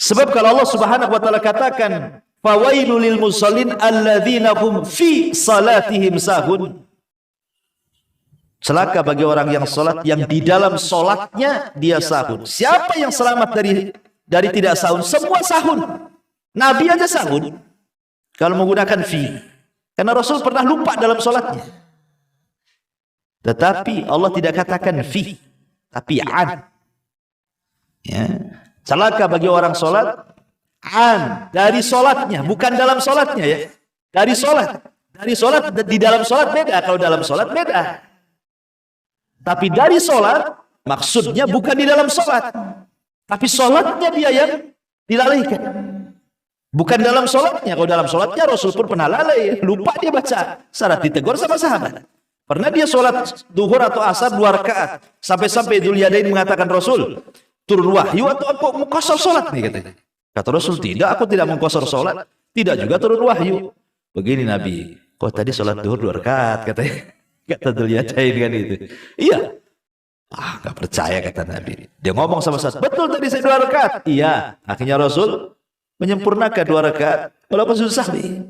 Sebab kalau Allah Subhanahu wa taala katakan fawailul lil musallin alladzina hum fi salatihim sahun, celaka bagi orang yang salat yang di dalam salatnya dia sahun. Siapa yang selamat dari tidak sahun? Semua sahun. Nabi aja sahun kalau menggunakan fi. Karena Rasul pernah lupa dalam salatnya. Tetapi Allah tidak katakan fi, tapi an. Ya. Celaka bagi orang salat an, dari salatnya, bukan dalam salatnya ya. Dari salat. Dari salat, di dalam salat beda. Kalau dalam salat beda. Tapi dari salat maksudnya bukan di dalam salat. Tapi salatnya dia yang dilalaikan. Bukan dalam salatnya. Kalau dalam salatnya Rasul pun pernah lalai, lupa dia baca. Syarat ditegur sama sahabat. Pernah dia salat duhur atau asar 2 rakaat. Sampai-sampai Dzuliyadain mengatakan, Rasul, turun wahyu atau aku mau qasar salat nih katanya. Kata Rasul, tidak, aku tidak mau qasar salat, tidak juga turun wahyu. Begini Nabi, kok tadi salat duhur 2 rakaat katanya. Kata Dzuliyadain kan itu. Iya. Enggak percaya kata Nabi. Dia ngomong sama saya, betul tadi saya 2 rakaat. Iya. Akhirnya Rasul menyempurnakan 2 rakaat. Walaupun susah nih.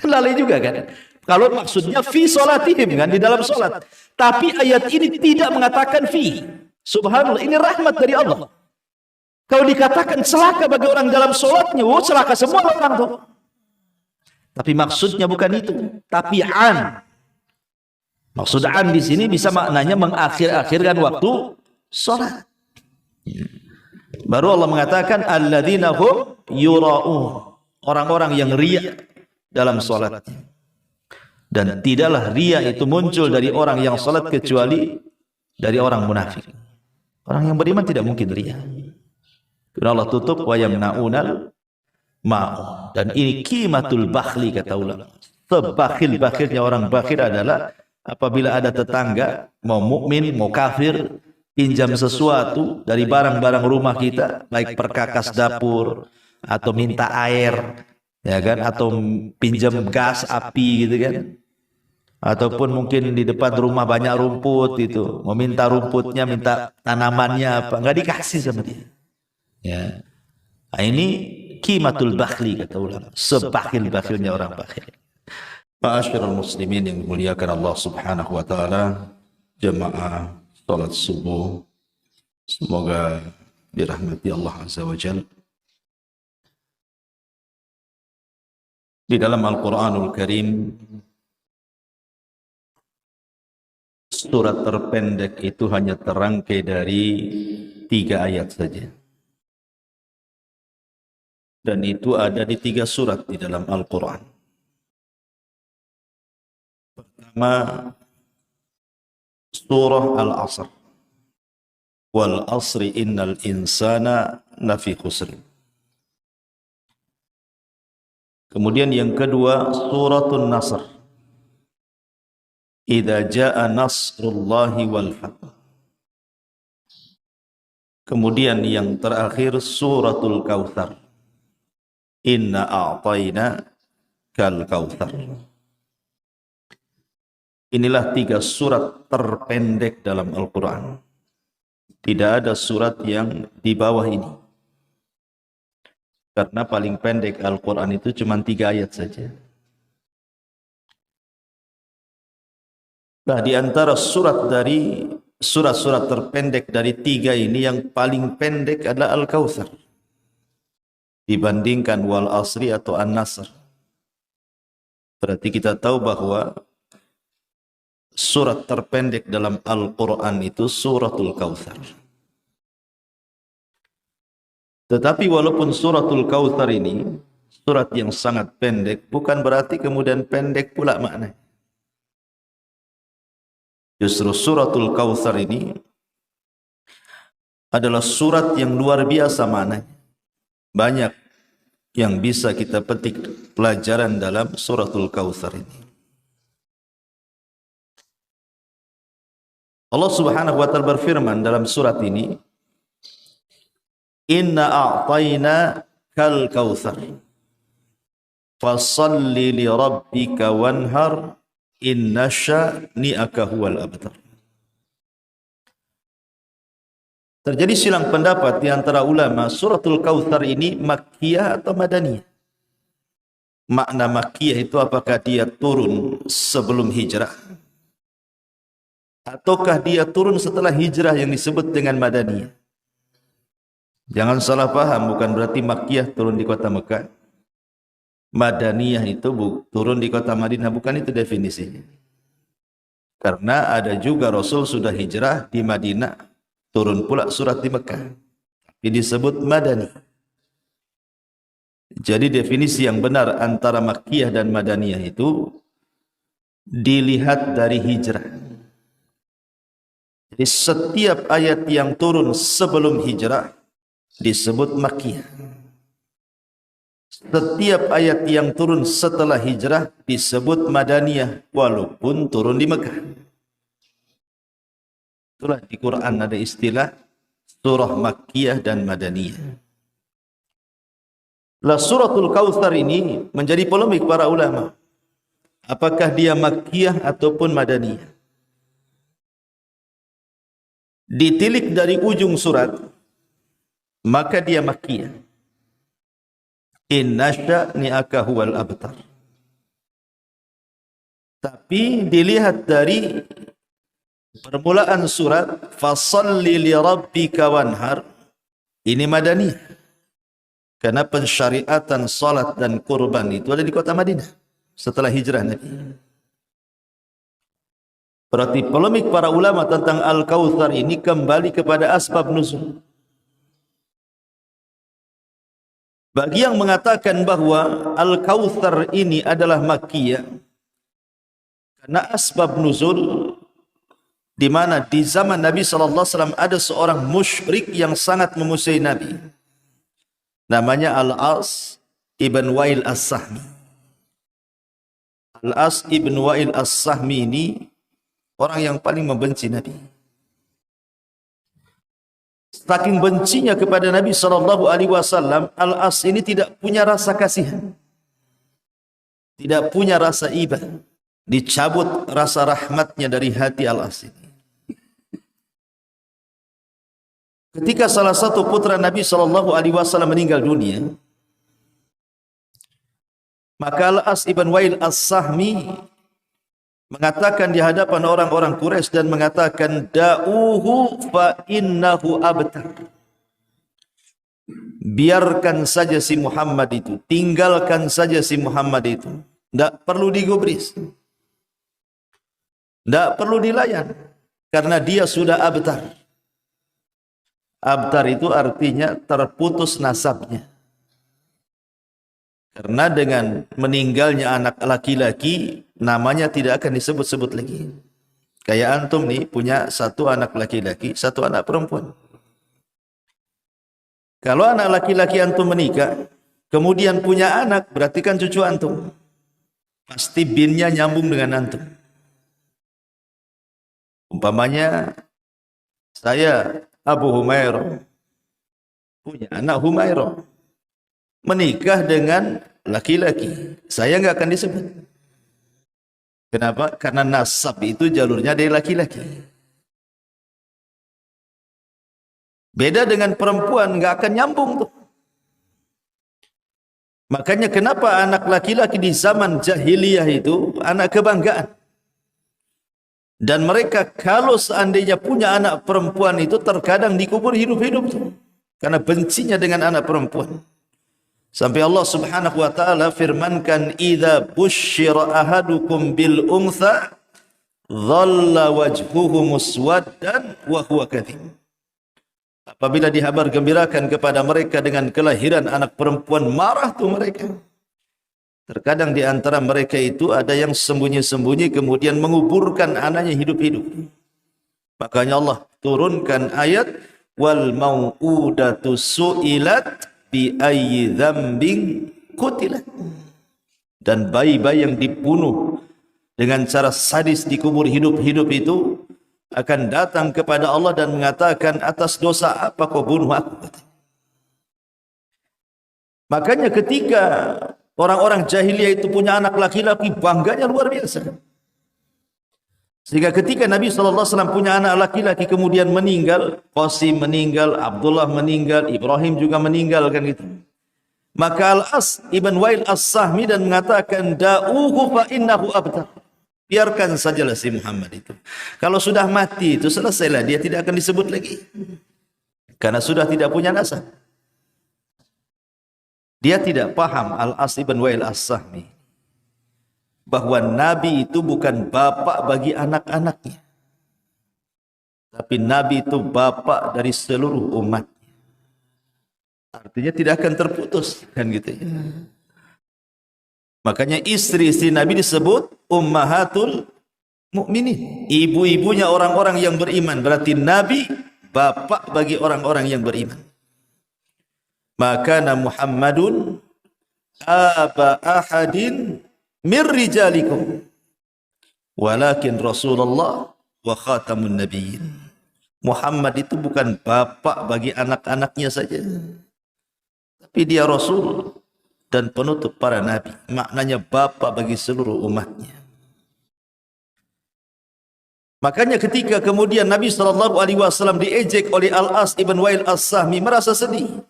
Lalai juga kan. Kalau maksudnya fi salatihim kan, di dalam salat. Tapi ayat ini tidak mengatakan fi. Subhanallah, ini rahmat dari Allah. Kalau dikatakan celaka bagi orang dalam salatnya, celaka semua orang tuh. Tapi maksudnya bukan itu, tapi an. Maksud an di sini bisa maknanya mengakhir-akhirkan waktu salat. Baru Allah mengatakan alladzina hum yura'un, orang-orang yang riya dalam salatnya. Dan tidaklah riya itu muncul dari orang yang salat kecuali dari orang munafik. Orang yang beriman tidak mungkin riya. Karena Allah tutup wa yamnaunal ma'u. Dan ini qimatul bakhli kata ulama. Sebakhil-bakhilnya orang bakhil adalah apabila ada tetangga mau mukmin mau kafir pinjam sesuatu dari barang-barang rumah kita, baik perkakas dapur atau minta air, ya kan, atau pinjam gas api gitu kan, ataupun mungkin di depan rumah banyak rumput itu, mau minta rumputnya, minta tanamannya apa, nggak dikasih sama dia. Ya, nah, ini qimatul bakhli kata ulama, sebakhil-bakhilnya orang bakhil. Ma'asyiral muslimin yang dimuliakan Allah Subhanahu wa taala, jemaah salat subuh, semoga dirahmati Allah Azza wa Jalla. Di dalam Al-Quranul Karim, surat terpendek itu hanya terangkai dari 3 ayat saja. Dan itu ada di 3 surat di dalam Al-Quran. Pertama, surah Al-Asr. Wal asri innal insana lafi khusr. Kemudian yang kedua, suratul Nasr. Idza jaa nasrullahi wal fath. Kemudian yang terakhir suratul Kautsar. Inna a'tayna kal kautsar. Inilah 3 surat terpendek dalam Al-Quran. Tidak ada surat yang di bawah ini. Karena paling pendek Al-Quran itu cuma 3 ayat saja. Nah, di antara surat-surat terpendek dari 3 ini, yang paling pendek adalah Al-Kautsar. Dibandingkan Wal Asri atau An-Nasr. Berarti kita tahu bahwa surat terpendek dalam Al-Quran itu suratul Kautsar. Tetapi walaupun suratul Kautsar ini surat yang sangat pendek, bukan berarti kemudian pendek pula maknanya. Justru suratul Kautsar ini adalah surat yang luar biasa maknanya. Banyak yang bisa kita petik pelajaran dalam suratul Kautsar ini. Allah Subhanahu wa taala berfirman dalam surat ini, "Inna a'tayna kal kautsar fashalli li rabbika wanhar inna syani'aka huwal abtar." Terjadi silang pendapat di antara ulama, suratul Kautsar ini Makkiyah atau Madaniyah. Makna Makkiyah itu apakah dia turun sebelum hijrah, ataukah dia turun setelah hijrah yang disebut dengan Madaniyah. Jangan salah paham, bukan berarti Makkiyah turun di kota Mekah, Madaniyah itu turun di kota Madinah, bukan itu definisinya. Karena ada juga Rasul sudah hijrah di Madinah, turun pula surat di Mekah, tapi disebut Madani. Jadi definisi yang benar antara Makkiyah dan Madaniyah itu dilihat dari hijrah. Jadi setiap ayat yang turun sebelum hijrah disebut Makkiyah. Setiap ayat yang turun setelah hijrah disebut Madaniyah, walaupun turun di Mekah. Itulah di Quran ada istilah surah Makkiyah dan Madaniyah. Lah suratul Kautsar ini menjadi polemik para ulama. Apakah dia Makkiyah ataupun Madaniyah? Ditilik dari ujung surat, maka dia Makkiyah. Inna syani'aka huwal abtar. Tapi dilihat dari permulaan surat, fashalli li rabbika wanhar, ini Madaniyah. Karena pensyariatan salat dan kurban itu ada di kota Madinah setelah hijrah Nabi. Berarti polemik para ulama tentang Al-Kautsar ini kembali kepada asbab nuzul. Bagi yang mengatakan bahwa Al-Kautsar ini adalah Makkiyah, karena asbab nuzul di mana di zaman Nabi SAW ada seorang musyrik yang sangat memusuhi Nabi. Namanya Al-As ibn Wa'il As-Sahmi. Al-As ibn Wa'il As-Sahmi ini orang yang paling membenci Nabi. Saking bencinya kepada Nabi SAW, Al-As ini tidak punya rasa kasihan, tidak punya rasa iba. Dicabut rasa rahmatnya dari hati Al-As ini. Ketika salah satu putra Nabi SAW meninggal dunia, maka Al-As ibn Wa'il As-Sahmi mengatakan di hadapan orang-orang Quraisy dan mengatakan, da'uhu fa innahu abtar. Biarkan saja si Muhammad itu, tinggalkan saja si Muhammad itu. Tidak perlu digubris, tidak perlu dilayan, karena dia sudah abtar. Abtar itu artinya terputus nasabnya. Karena dengan meninggalnya anak laki-laki, namanya tidak akan disebut-sebut lagi. Kayak antum nih, punya satu anak laki-laki, satu anak perempuan. Kalau anak laki-laki antum menikah, kemudian punya anak, berarti kan cucu antum. Pasti binnya nyambung dengan antum. Umpamanya, saya Abu Humairah punya anak Humairah, menikah dengan laki-laki, saya enggak akan disebut. Kenapa? Karena nasab itu jalurnya dari laki-laki. Beda dengan perempuan, enggak akan nyambung tuh. Makanya kenapa anak laki-laki di zaman jahiliyah itu anak kebanggaan. Dan mereka kalau seandainya punya anak perempuan itu terkadang dikubur hidup-hidup tuh. Karena bencinya dengan anak perempuan. Sampai Allah Subhanahu wa taala firmankan, idza busyira ahadukum bil untha dhalla wajhuhu muswaddan wa huwa kadhib. Apabila dihabar gembirakan kepada mereka dengan kelahiran anak perempuan, marah tuh mereka. Terkadang di antara mereka itu ada yang sembunyi-sembunyi kemudian menguburkan anaknya hidup-hidup. Makanya Allah turunkan ayat, wal mau'udatu su'ilat bi ayyi dzambin qutilat. Dan bayi-bayi yang dibunuh dengan cara sadis di kubur hidup-hidup itu akan datang kepada Allah dan mengatakan, atas dosa apa kau bunuh aku? Makanya ketika orang-orang jahiliyah itu punya anak laki-laki, bangganya luar biasa. Sehingga ketika Nabi SAW punya anak laki-laki kemudian meninggal, Qasim meninggal, Abdullah meninggal, Ibrahim juga meninggal, kan gitu. Maka Al-As ibn Wail As-Sahmi dan mengatakan, da'uhu fa innahu abtar. Biarkan sajalah si Muhammad itu. Kalau sudah mati itu selesailah, dia tidak akan disebut lagi. Karena sudah tidak punya nasab. Dia tidak paham Al-As ibn Wail As-Sahmi bahwa Nabi itu bukan bapak bagi anak-anaknya, tapi Nabi itu bapak dari seluruh umat. Artinya tidak akan terputus, kan gitu ya. Makanya istri-istri Nabi disebut ummahatul mukminin, ibu-ibunya orang-orang yang beriman. Berarti Nabi bapak bagi orang-orang yang beriman. Maka Muhammadun aba ahadin min rijalikum walakin Rasulullah wa khatamun nabiyyin. Muhammad itu bukan bapak bagi anak-anaknya saja, tapi dia Rasul dan penutup para nabi. Maknanya bapak bagi seluruh umatnya. Makanya ketika kemudian Nabi SAW diejek oleh Al-As ibn Wail As-Sahmi, merasa sedih,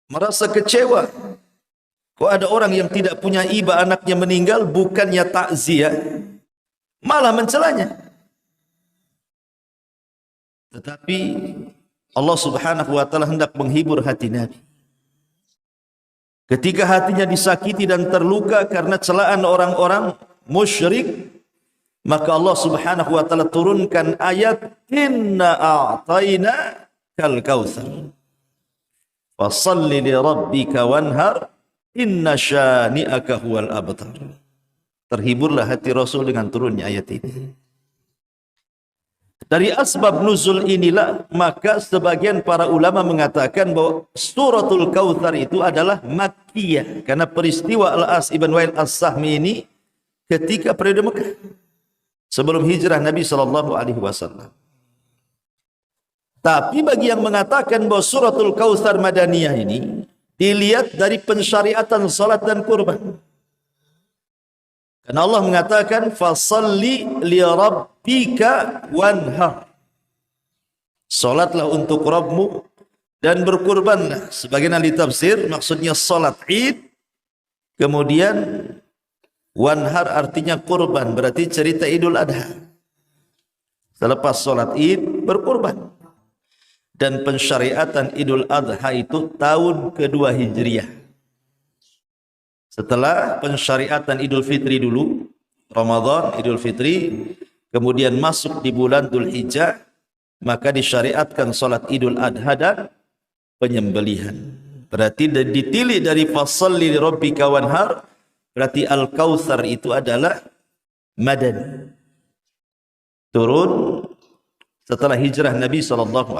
merasa kecewa. Kok ada orang yang tidak punya iba, anaknya meninggal, bukannya takziah, malah mencelanya. Tetapi Allah Subhanahu wa taala hendak menghibur hati Nabi. Ketika hatinya disakiti dan terluka karena celaan orang-orang musyrik, maka Allah Subhanahu wa taala turunkan ayat, inna a'tayna kal kautsar fashalli li rabbika wanhar inna syani'aka huwal abtar. Terhiburlah hati Rasul dengan turunnya ayat ini. Dari asbab nuzul inilah maka sebagian para ulama mengatakan bahwa suratul Kautsar itu adalah Makkiyah, karena peristiwa Al-As ibn Wail As-Sahmi ini ketika periode Mekah sebelum hijrah Nabi SAW. Tapi bagi yang mengatakan bahwa suratul Kautsar Madaniyah ini dilihat dari pensyariatan salat dan kurban. Karena Allah mengatakan fasalli li rabbika wanhar. Salatlah untuk Rabbmu dan berkurbanlah. Sebagian ahli tafsir maksudnya salat Id, kemudian wanhar artinya kurban, berarti cerita Idul Adha. Selepas salat Id berkurban. Dan pensyariatan Idul Adha itu tahun kedua Hijriah. Setelah pensyariatan Idul Fitri dulu, Ramadan, Idul Fitri, kemudian masuk di bulan Dzul Hijjah, maka disyariatkan salat Idul Adha dan penyembelihan. Berarti ditilik dari fasalli li rabbika wanhar, berarti Al-Kautsar itu adalah Madani. Turun setelah hijrah Nabi SAW.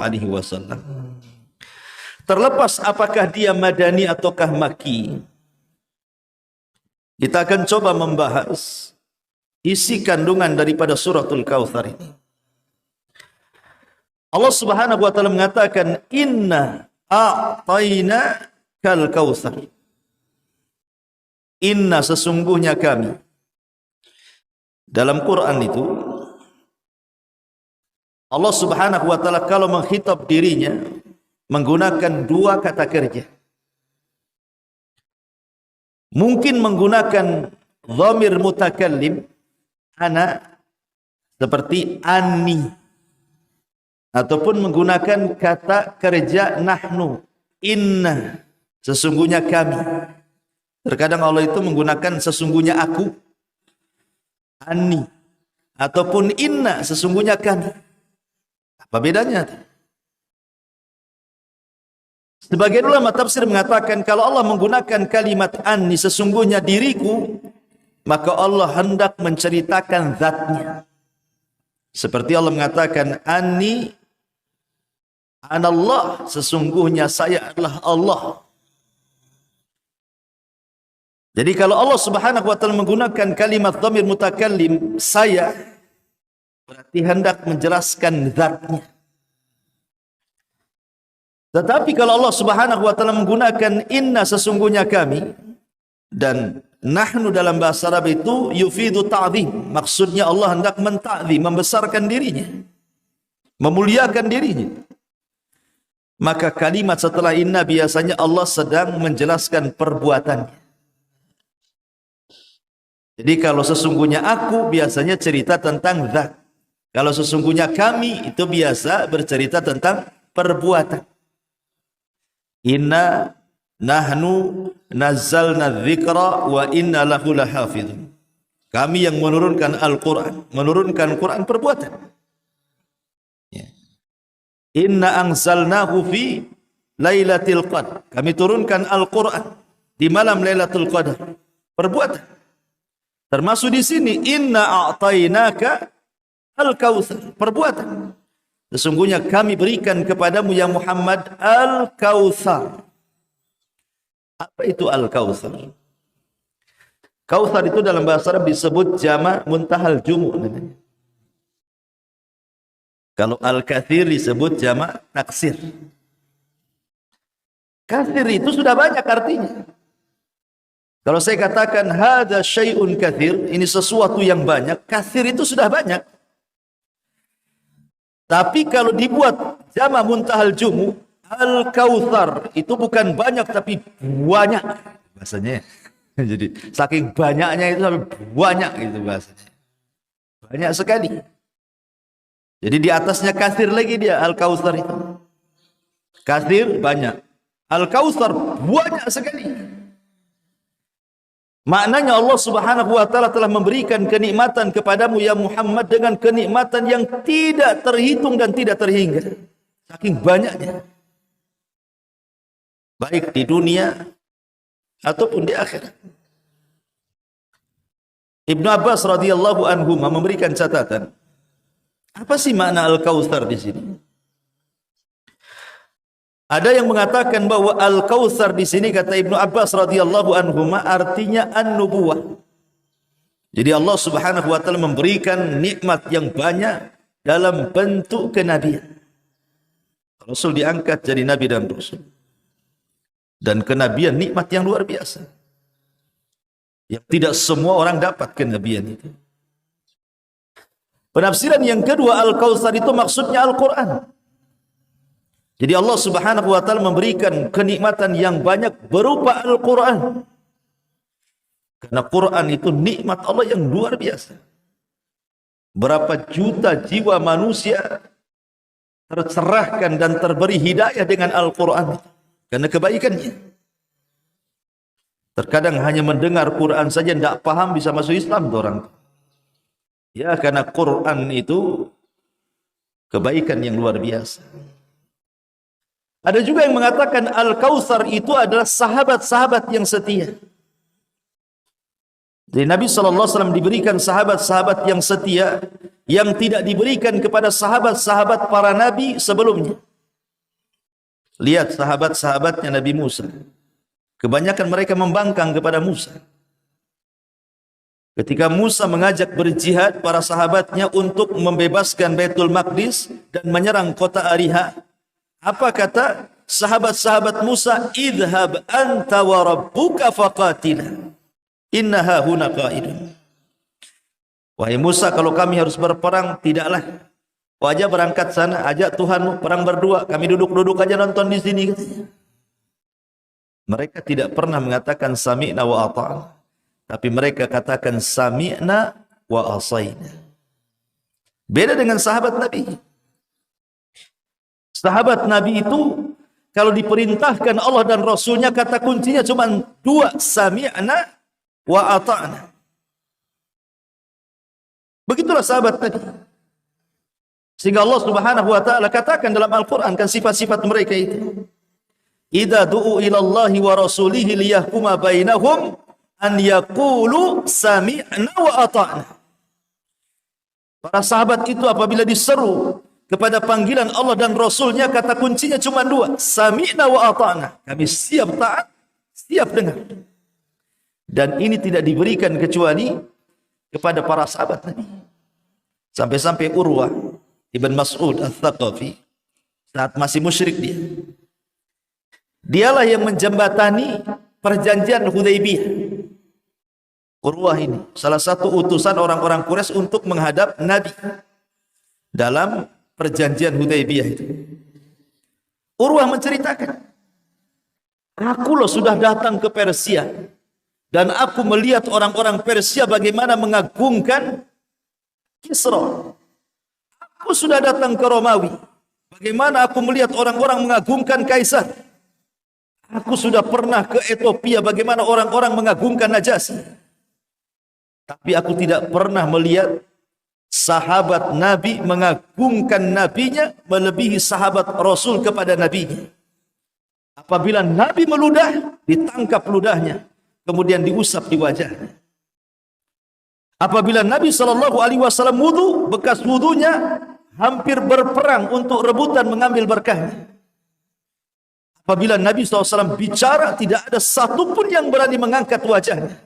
Terlepas apakah dia Madani ataukah Makki, kita akan coba membahas isi kandungan daripada suratul Kautsar ini. Allah Subhanahu wa taala mengatakan, inna a'tayna kal kautsar. Inna, sesungguhnya kami. Dalam Quran itu Allah Subhanahu wa taala kalau mengkhitab dirinya menggunakan dua kata kerja. Mungkin menggunakan dhamir mutakallim ana seperti anni, ataupun menggunakan kata kerja nahnu, inna, sesungguhnya kami. Terkadang Allah itu menggunakan sesungguhnya aku, anni, ataupun inna, sesungguhnya kami. Apa bedanya? Sebagian ulama tafsir mengatakan kalau Allah menggunakan kalimat anni, sesungguhnya diriku, maka Allah hendak menceritakan zatnya. Seperti Allah mengatakan anni Anallah, sesungguhnya saya adalah Allah. Jadi kalau Allah Subhanahu wa taala menggunakan kalimat dhamir mutakallim saya, berarti hendak menjelaskan zatnya. Tetapi kalau Allah Subhanahu wa taala menggunakan inna, sesungguhnya kami, dan nahnu dalam bahasa Arab itu yufidu ta'zim, maksudnya Allah hendak mentakzim, membesarkan dirinya, memuliakan dirinya. Maka kalimat setelah inna biasanya Allah sedang menjelaskan perbuatannya. Jadi kalau sesungguhnya aku biasanya cerita tentang zat. Kalau sesungguhnya kami itu biasa bercerita tentang perbuatan. Inna nahnu nazzalna dzikra wa inna lahu lahafizun. Kami yang menurunkan Al-Quran. Menurunkan Quran perbuatan. Inna anzalnahu fi lailatul qadar. Kami turunkan Al-Quran di malam Lailatul Qadar. Perbuatan. Termasuk di sini inna a'tainaka al-kautsar, perbuatan. Sesungguhnya kami berikan kepadamu ya Muhammad al-kautsar. Apa itu al-kautsar? Kautsar itu dalam bahasa Arab disebut jama' muntahal jumu' namanya. Kalau al-katsir disebut jama' taksir. Katsir itu sudah banyak artinya. Kalau saya katakan hadza syai'un katsir, ini sesuatu yang banyak, katsir itu sudah banyak. Tapi kalau dibuat jama' muntahal jumu, al-kautsar itu bukan banyak tapi banyak bahasanya. Jadi saking banyaknya itu sampai banyak itu bahasanya. Banyak sekali. Jadi di atasnya katsir lagi dia al-kautsar itu. Katsir banyak. Al-kautsar banyak sekali. Maknanya Allah Subhanahu wa taala telah memberikan kenikmatan kepadamu ya Muhammad dengan kenikmatan yang tidak terhitung dan tidak terhingga. Saking banyaknya. Baik di dunia ataupun di akhirat. Ibnu Abbas radhiyallahu anhu memberikan catatan. Apa sih makna Al-Kautsar di sini? Ada yang mengatakan bahwa Al-Kautsar di sini kata Ibnu Abbas radhiyallahu anhu artinya an-nubuwah. Jadi Allah Subhanahu wa taala memberikan nikmat yang banyak dalam bentuk kenabian. Rasul diangkat jadi nabi dan rasul. Dan kenabian nikmat yang luar biasa. Yang tidak semua orang dapat kenabian itu. Penafsiran yang kedua Al-Kautsar itu maksudnya Al-Quran. Jadi Allah Subhanahu wa taala memberikan kenikmatan yang banyak berupa Al-Quran. Karena Quran itu nikmat Allah yang luar biasa. Berapa juta jiwa manusia tercerahkan dan terberi hidayah dengan Al-Quran karena kebaikannya. Terkadang hanya mendengar Quran saja tidak paham bisa masuk Islam tuh orang. Ya, karena Quran itu kebaikan yang luar biasa. Ada juga yang mengatakan Al-Kautsar itu adalah sahabat-sahabat yang setia. Jadi Nabi SAW diberikan sahabat-sahabat yang setia yang tidak diberikan kepada sahabat-sahabat para nabi sebelumnya. Lihat sahabat-sahabatnya Nabi Musa. Kebanyakan mereka membangkang kepada Musa. Ketika Musa mengajak berjihad para sahabatnya untuk membebaskan Baitul Maqdis dan menyerang kota Ariha, apa kata sahabat-sahabat Musa? Idhab anta wa rabbuka faqatila. Innaha huna qa'idun. Wahai Musa, kalau kami harus berperang, tidaklah. Wajah berangkat sana, ajak Tuhanmu perang berdua. Kami duduk-duduk aja nonton di sini. Mereka tidak pernah mengatakan sami'na wa ata'na. Tapi mereka katakan sami'na wa asayna. Beda dengan sahabat Nabi. Sahabat Nabi itu kalau diperintahkan Allah dan Rasulnya kata kuncinya cuma dua, sami'na wa ata'na. Begitulah sahabat Nabi. Sehingga Allah Subhanahu wa taala katakan dalam Al-Qur'an kan sifat-sifat mereka itu. Idza du'u ila Allahi wa rasulihi liyahkuma bainahum an yaqulu sami'na wa ata'na. Para sahabat itu apabila diseru kepada panggilan Allah dan Rasulnya, kata kuncinya cuma dua. Sami'na wa ata'na. Kami siap taat, siap dengar. Dan ini tidak diberikan kecuali kepada para sahabat Nabi. Sampai-sampai Urwah Ibn Mas'ud Al-Thaqafi, saat masih musyrik dialah yang menjembatani perjanjian Hudaybiyah. Urwah ini salah satu utusan orang-orang Quraisy untuk menghadap Nabi dalam perjanjian Hudaybiyah itu. Urwah menceritakan, aku loh sudah datang ke Persia dan aku melihat orang-orang Persia bagaimana mengagungkan Kisra. Aku sudah datang ke Romawi, bagaimana aku melihat orang-orang mengagungkan Kaisar. Aku sudah pernah ke Ethiopia, bagaimana orang-orang mengagungkan Najasyi. Tapi aku tidak pernah melihat sahabat Nabi mengagungkan nabinya melebihi sahabat Rasul kepada nabinya. Apabila Nabi meludah, ditangkap ludahnya, kemudian diusap di wajahnya. Apabila Nabi SAW wudu, bekas wudunya hampir berperang untuk rebutan mengambil berkahnya. Apabila Nabi SAW bicara, tidak ada satupun yang berani mengangkat wajahnya.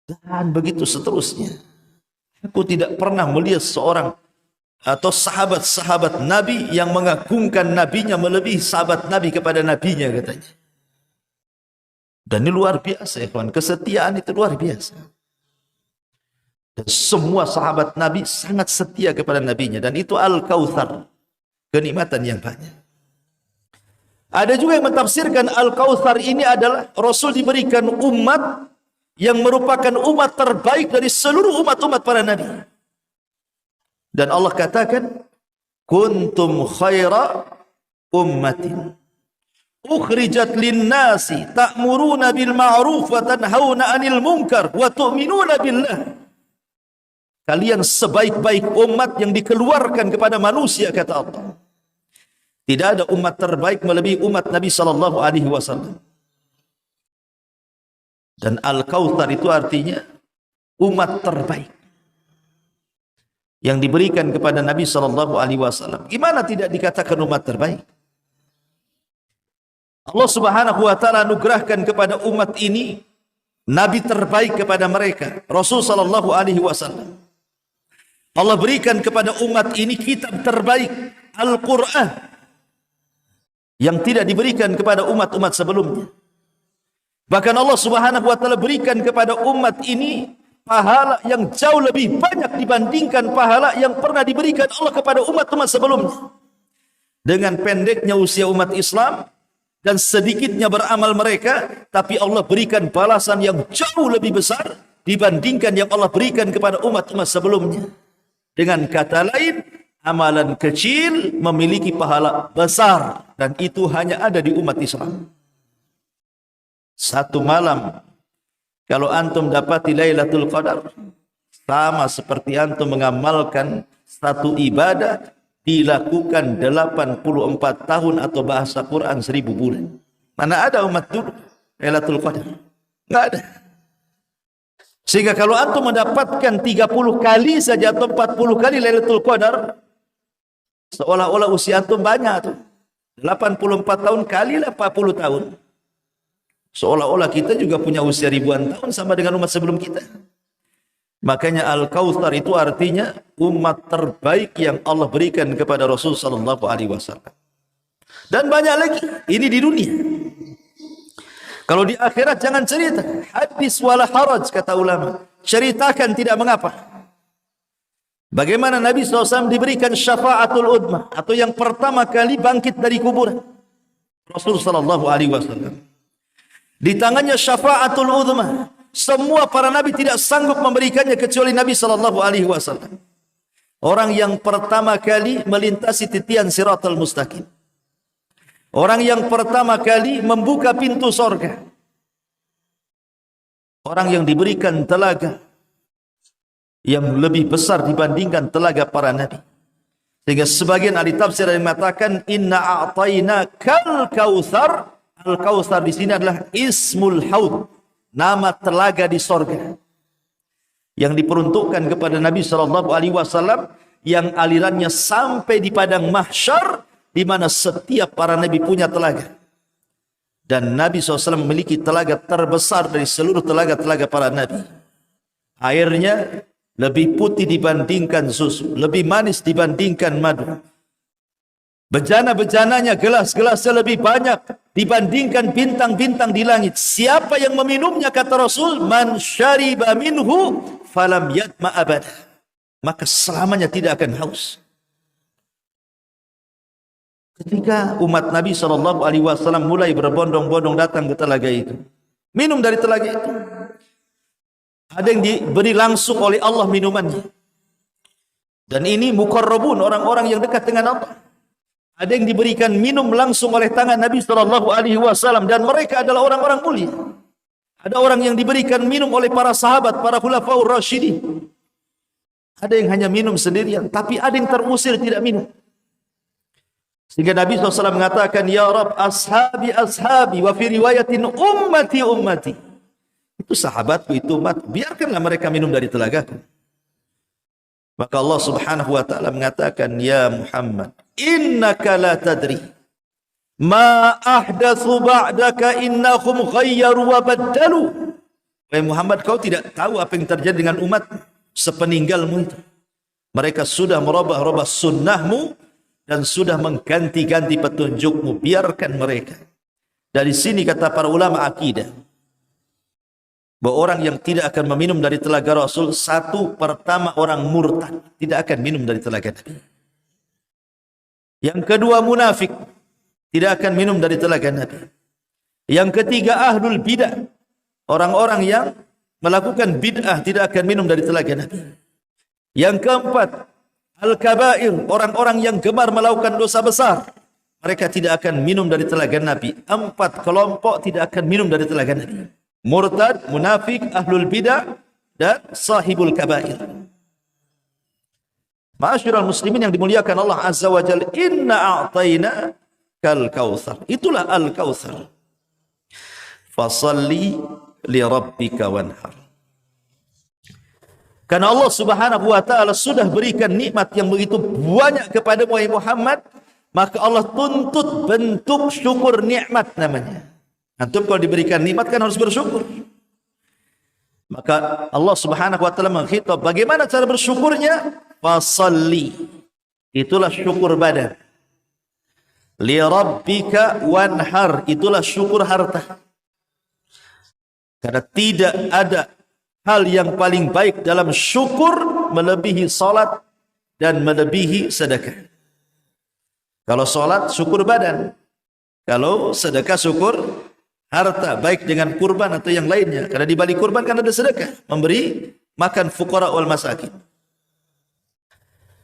Dan begitu seterusnya. Aku tidak pernah melihat seorang atau sahabat-sahabat Nabi yang mengagungkan nabinya melebihi sahabat Nabi kepada nabinya, katanya. Dan ini luar biasa, ikhwan. Kesetiaan itu luar biasa. Dan semua sahabat Nabi sangat setia kepada nabinya. Dan itu Al-Kautsar, kenikmatan yang banyak. Ada juga yang mentafsirkan Al-Kautsar ini adalah Rasul diberikan umat yang merupakan umat terbaik dari seluruh umat-umat para nabi. Dan Allah katakan, kuntum khaira ummatin ukhrijat linnasi ta'muruna bil ma'ruf wa tanhauna 'anil munkar wa tu'minuna billah. Kalian sebaik-baik umat yang dikeluarkan kepada manusia, kata Allah. Tidak ada umat terbaik melebihi umat Nabi sallallahu alaihi wasallam. Dan Al-Kautsar itu artinya umat terbaik yang diberikan kepada Nabi sallallahu alaihi wasallam. Gimana tidak dikatakan umat terbaik? Allah Subhanahu wa taala anugerahkan kepada umat ini nabi terbaik kepada mereka, Rasul sallallahu alaihi wasallam. Allah berikan kepada umat ini kitab terbaik, Al-Quran, yang tidak diberikan kepada umat-umat sebelumnya. Bahkan Allah Subhanahu wa taala berikan kepada umat ini pahala yang jauh lebih banyak dibandingkan pahala yang pernah diberikan Allah kepada umat-umat sebelumnya. Dengan pendeknya usia umat Islam dan sedikitnya beramal mereka, tapi Allah berikan balasan yang jauh lebih besar dibandingkan yang Allah berikan kepada umat-umat sebelumnya. Dengan kata lain, amalan kecil memiliki pahala besar, dan itu hanya ada di umat Islam. Satu malam, kalau antum dapati Lailatul Qadar, sama seperti antum mengamalkan satu ibadah dilakukan 84 tahun atau bahasa Quran 1000 bulan. Mana ada umat dulu Lailatul Qadar? Enggak ada. Sehingga kalau antum mendapatkan 30 kali saja atau 40 kali Lailatul Qadar, seolah-olah usia antum banyak tuh. 84 tahun kali lah 40 tahun. Seolah-olah kita juga punya usia ribuan tahun sama dengan umat sebelum kita. Makanya Al-Kautsar itu artinya umat terbaik yang Allah berikan kepada Rasul sallallahu alaihi wasallam. Dan banyak lagi, ini di dunia. Kalau di akhirat jangan cerita, hadis wala haraj, kata ulama. Ceritakan tidak mengapa. Bagaimana Nabi SAW diberikan syafaatul udma, atau yang pertama kali bangkit dari kuburan. Rasul sallallahu alaihi wasallam. Di tangannya syafaatul udma. Semua para nabi tidak sanggup memberikannya kecuali Nabi sallallahu alaihi wasallam. Orang yang pertama kali melintasi titian Siratal Mustaqim. Orang yang pertama kali membuka pintu sorga. Orang yang diberikan telaga yang lebih besar dibandingkan telaga para nabi. Sehingga sebagian ahli tafsir yang mengatakan inna a'tayna kal kautsar. Al-Kautsar di sini adalah ismul haud, nama telaga di sorga yang diperuntukkan kepada Nabi sallallahu alaihi wasallam yang alirannya sampai di padang mahsyar, di mana setiap para nabi punya telaga. Dan Nabi SAW memiliki telaga terbesar dari seluruh telaga-telaga para nabi. Airnya lebih putih dibandingkan susu, lebih manis dibandingkan madu. Bejana-bejananya, gelas-gelasnya lebih banyak dibandingkan bintang-bintang di langit. Siapa yang meminumnya, kata Rasul, man syariba minhu falam yadma abada, maka selamanya tidak akan haus. Ketika umat Nabi SAW mulai berbondong-bondong datang ke telaga itu, minum dari telaga itu, ada yang diberi langsung oleh Allah minumannya. Dan ini muqarrabun, orang-orang yang dekat dengan Allah. Ada yang diberikan minum langsung oleh tangan Nabi SAW, dan mereka adalah orang-orang mulia. Ada orang yang diberikan minum oleh para sahabat, para khulafaur rasyidin. Ada yang hanya minum sendirian, tapi ada yang terusir tidak minum. Sehingga Nabi SAW mengatakan, ya Rab, ashabi ashabi, wa fi riwayatin ummati ummati. Itu sahabatku, itu umat, biarkanlah mereka minum dari telagaku. Maka Allah Subhanahu wa taala mengatakan, ya Muhammad, innaka la tadri ma ahdatsu ba'daka innahum ghayyaru wa baddalu. Wahai Muhammad, kau tidak tahu apa yang terjadi dengan umat sepeninggalmu itu. Mereka sudah merubah-rubah sunnahmu dan sudah mengganti-ganti petunjukmu. Biarkan mereka. Dari sini kata para ulama akidah, bahwa orang yang tidak akan meminum dari telaga Rasul, satu, pertama orang murtad, tidak akan minum dari telaga Nabi. Yang kedua munafik, tidak akan minum dari telaga Nabi. Yang ketiga ahlul bid'ah, orang-orang yang melakukan bid'ah tidak akan minum dari telaga Nabi. Yang keempat al-kabair, orang-orang yang gemar melakukan dosa besar, mereka tidak akan minum dari telaga Nabi. 4 kelompok tidak akan minum dari telaga Nabi: murtad, munafik, ahlul bidah, dan sahibul kabair. Ma'asyiral muslimin yang dimuliakan Allah Azza wa Jalla, inna a'tayna kal kautsar. Itulah al-kautsar. Fasalli li rabbika wanhar. Karena Allah Subhanahu wa taala sudah berikan nikmat yang begitu banyak kepada Muhammad, maka Allah tuntut bentuk syukur nikmat namanya. Antum kalau diberikan nikmat kan harus bersyukur. Maka Allah Subhanahu wa taala mengkhitab bagaimana cara bersyukurnya? Fasalli. Itulah syukur badan. Li rabbika wanhar. Itulah syukur harta. Karena tidak ada hal yang paling baik dalam syukur melebihi salat dan melebihi sedekah. Kalau salat syukur badan. Kalau sedekah syukur harta, baik dengan kurban atau yang lainnya. Karena di balik kurban kan ada sedekah, memberi makan fuqara wal masakin.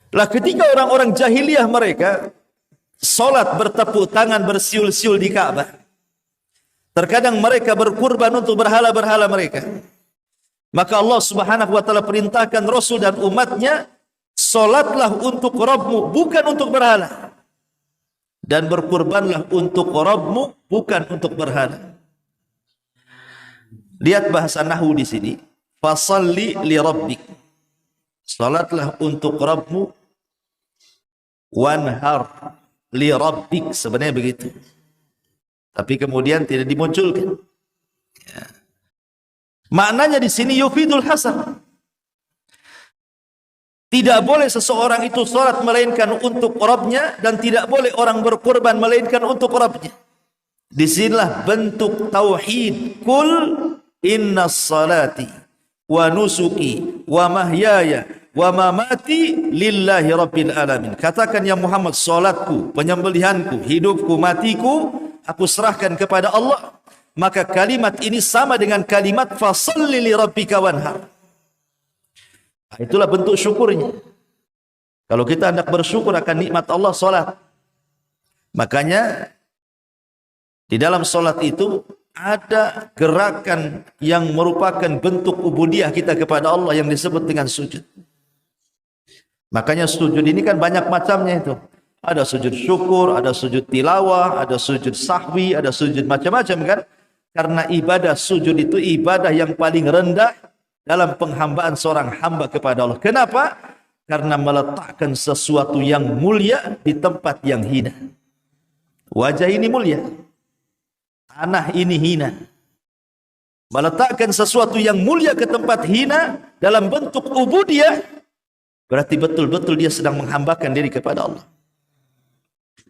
Lah ketika orang-orang jahiliyah mereka salat bertepuk tangan bersiul-siul di Ka'bah, terkadang mereka berkurban untuk berhala-berhala mereka. Maka Allah Subhanahu wa taala perintahkan Rasul dan umatnya, salatlah untuk Rabbmu, bukan untuk berhala, dan berkurbanlah untuk Rabbmu, bukan untuk berhala. Lihat bahasa nahwu di sini. Fasalli li rabbik. Salatlah untuk Rabbmu. Wanhar li rabbik. Sebenarnya begitu. Tapi kemudian tidak dimunculkan. Ya. Maknanya di sini yufidul hasan. Tidak boleh seseorang itu salat melainkan untuk Rabbnya, dan tidak boleh orang berkorban melainkan untuk Rabbnya. Disinilah bentuk tauhid. Kul inna salati wa nusuki wa mahyaya wa mamati lillahi rabbil alamin. Katakan ya Muhammad, salatku, penyembelihanku, hidupku, matiku, aku serahkan kepada Allah. Maka kalimat ini sama dengan kalimat fasalli li rabbika wanhar. Itulah bentuk syukurnya. Kalau kita hendak bersyukur akan nikmat Allah, salat. Makanya di dalam salat itu ada gerakan yang merupakan bentuk ubudiyah kita kepada Allah yang disebut dengan sujud. Makanya sujud ini kan banyak macamnya itu. Ada sujud syukur, ada sujud tilawah, ada sujud sahwi, ada sujud macam-macam kan. Karena ibadah sujud itu ibadah yang paling rendah dalam penghambaan seorang hamba kepada Allah. Kenapa? karena meletakkan sesuatu yang mulia di tempat yang hina. Wajah ini mulia, tanah ini hina. Meletakkan sesuatu yang mulia ke tempat hina dalam bentuk ubudiyah, berarti betul-betul dia sedang menghambakan diri kepada Allah.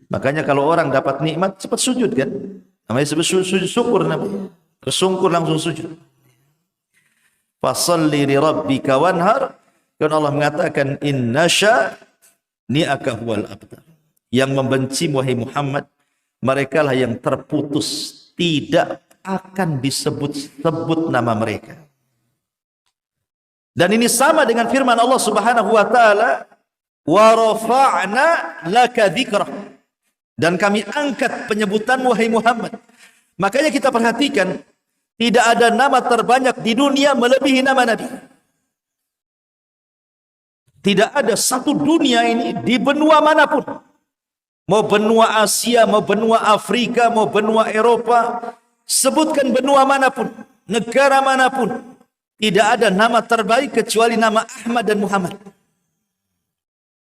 Makanya kalau orang dapat nikmat cepat sujud kan? Namanya sujud syukur namanya. Kesungkur langsung sujud. Fasalli li rabbika wanhar. Dan Allah mengatakan inna syani'aka huwal abtar. Yang membenci wahai Muhammad, mereka lah yang terputus, tidak akan disebut-sebut nama mereka. Dan ini sama dengan firman Allah Subhanahu wa taala, wa rafa'na laka dzikrah. Dan kami angkat penyebutan wahai Muhammad. Makanya kita perhatikan, tidak ada nama terbanyak di dunia melebihi nama Nabi. Tidak ada satu dunia ini di benua manapun. Mau benua Asia, mau benua Afrika, mau benua Eropa, sebutkan benua manapun, negara manapun, tidak ada nama terbaik kecuali nama Ahmad dan Muhammad.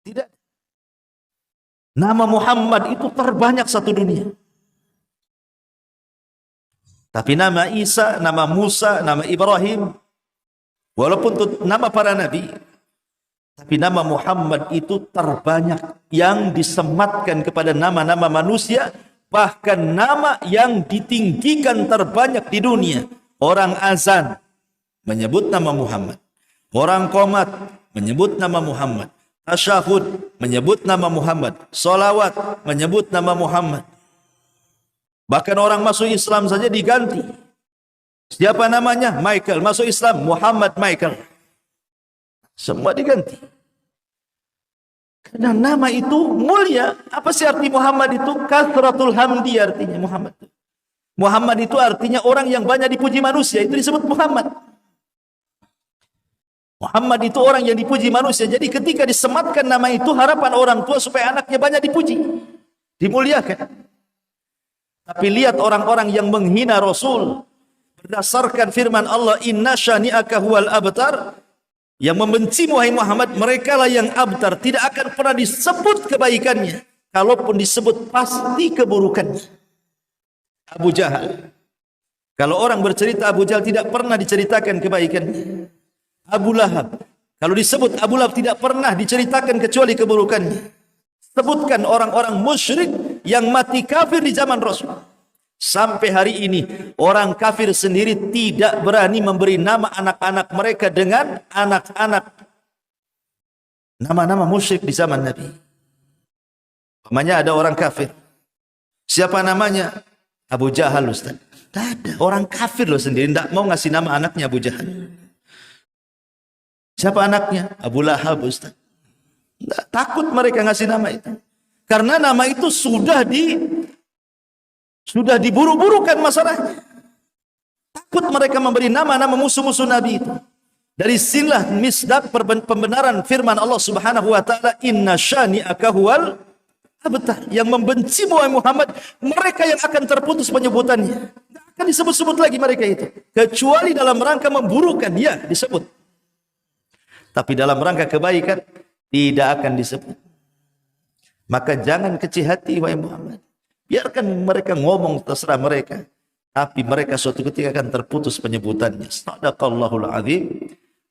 Tidak. Nama Muhammad itu terbanyak satu dunia. Tapi nama Isa, nama Musa, nama Ibrahim, walaupun itu nama para nabi, tapi nama Muhammad itu terbanyak yang disematkan kepada nama-nama manusia, bahkan nama yang ditinggikan terbanyak di dunia. Orang azan menyebut nama Muhammad, orang qomat menyebut nama Muhammad, tasyahud menyebut nama Muhammad, solawat menyebut nama Muhammad. Bahkan orang masuk Islam saja diganti. Siapa namanya? Michael. Masuk Islam, Muhammad Michael. Semua diganti. Karena nama itu mulia. Apa sih arti Muhammad itu? Kathratul hamdi artinya Muhammad. Muhammad itu artinya orang yang banyak dipuji manusia. Itu disebut Muhammad. Muhammad itu orang yang dipuji manusia. Jadi ketika disematkan nama itu, harapan orang tua supaya anaknya banyak dipuji, dimuliakan. Tapi lihat orang-orang yang menghina Rasul berdasarkan firman Allah, inna syani'aka huwal abtar. Yang membenci wahai Muhammad, mereka lah yang abtar, tidak akan pernah disebut kebaikannya. Kalaupun disebut pasti keburukannya. Abu Jahal. Kalau orang bercerita Abu Jahal tidak pernah diceritakan kebaikannya. Abu Lahab. Kalau disebut Abu Lahab tidak pernah diceritakan kecuali keburukannya. Sebutkan orang-orang musyrik yang mati kafir di zaman Rasul. Sampai hari ini orang kafir sendiri tidak berani memberi nama anak-anak mereka dengan anak-anak nama-nama musyrik di zaman Nabi. Namanya ada orang kafir. Siapa namanya? Abu Jahal, Ustaz. Tidak ada. Orang kafir loh sendiri tidak mau ngasih nama anaknya Abu Jahal. Siapa anaknya? Abu Lahab, Ustaz. Tidak, takut mereka ngasih nama itu. Karena nama itu sudah diburu-burukan masalahnya. Takut mereka memberi nama-nama musuh-musuh Nabi itu. Dari sinilah misdak pembenaran firman Allah Subhanahu wa taala, inna syani'aka huwal abtar. Yang membenci Muhammad, mereka yang akan terputus penyebutannya. Tidak akan disebut-sebut lagi mereka itu. Kecuali dalam rangka memburukan, ya disebut. Tapi dalam rangka kebaikan tidak akan disebut. Maka jangan kecil hati wahai Muhammad. Biarkan mereka ngomong terserah mereka. Tapi mereka suatu ketika akan terputus penyebutannya. Sadaqallahul azim.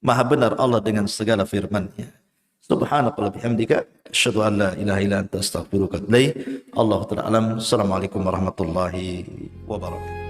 Maha benar Allah dengan segala firman-Nya. Subhanakallah bihamdika. Asyhadu an la ilaha illa anta astaghfiruka wa atubu ilaik. Allahu ta'ala alam. Assalamualaikum warahmatullahi wabarakatuh.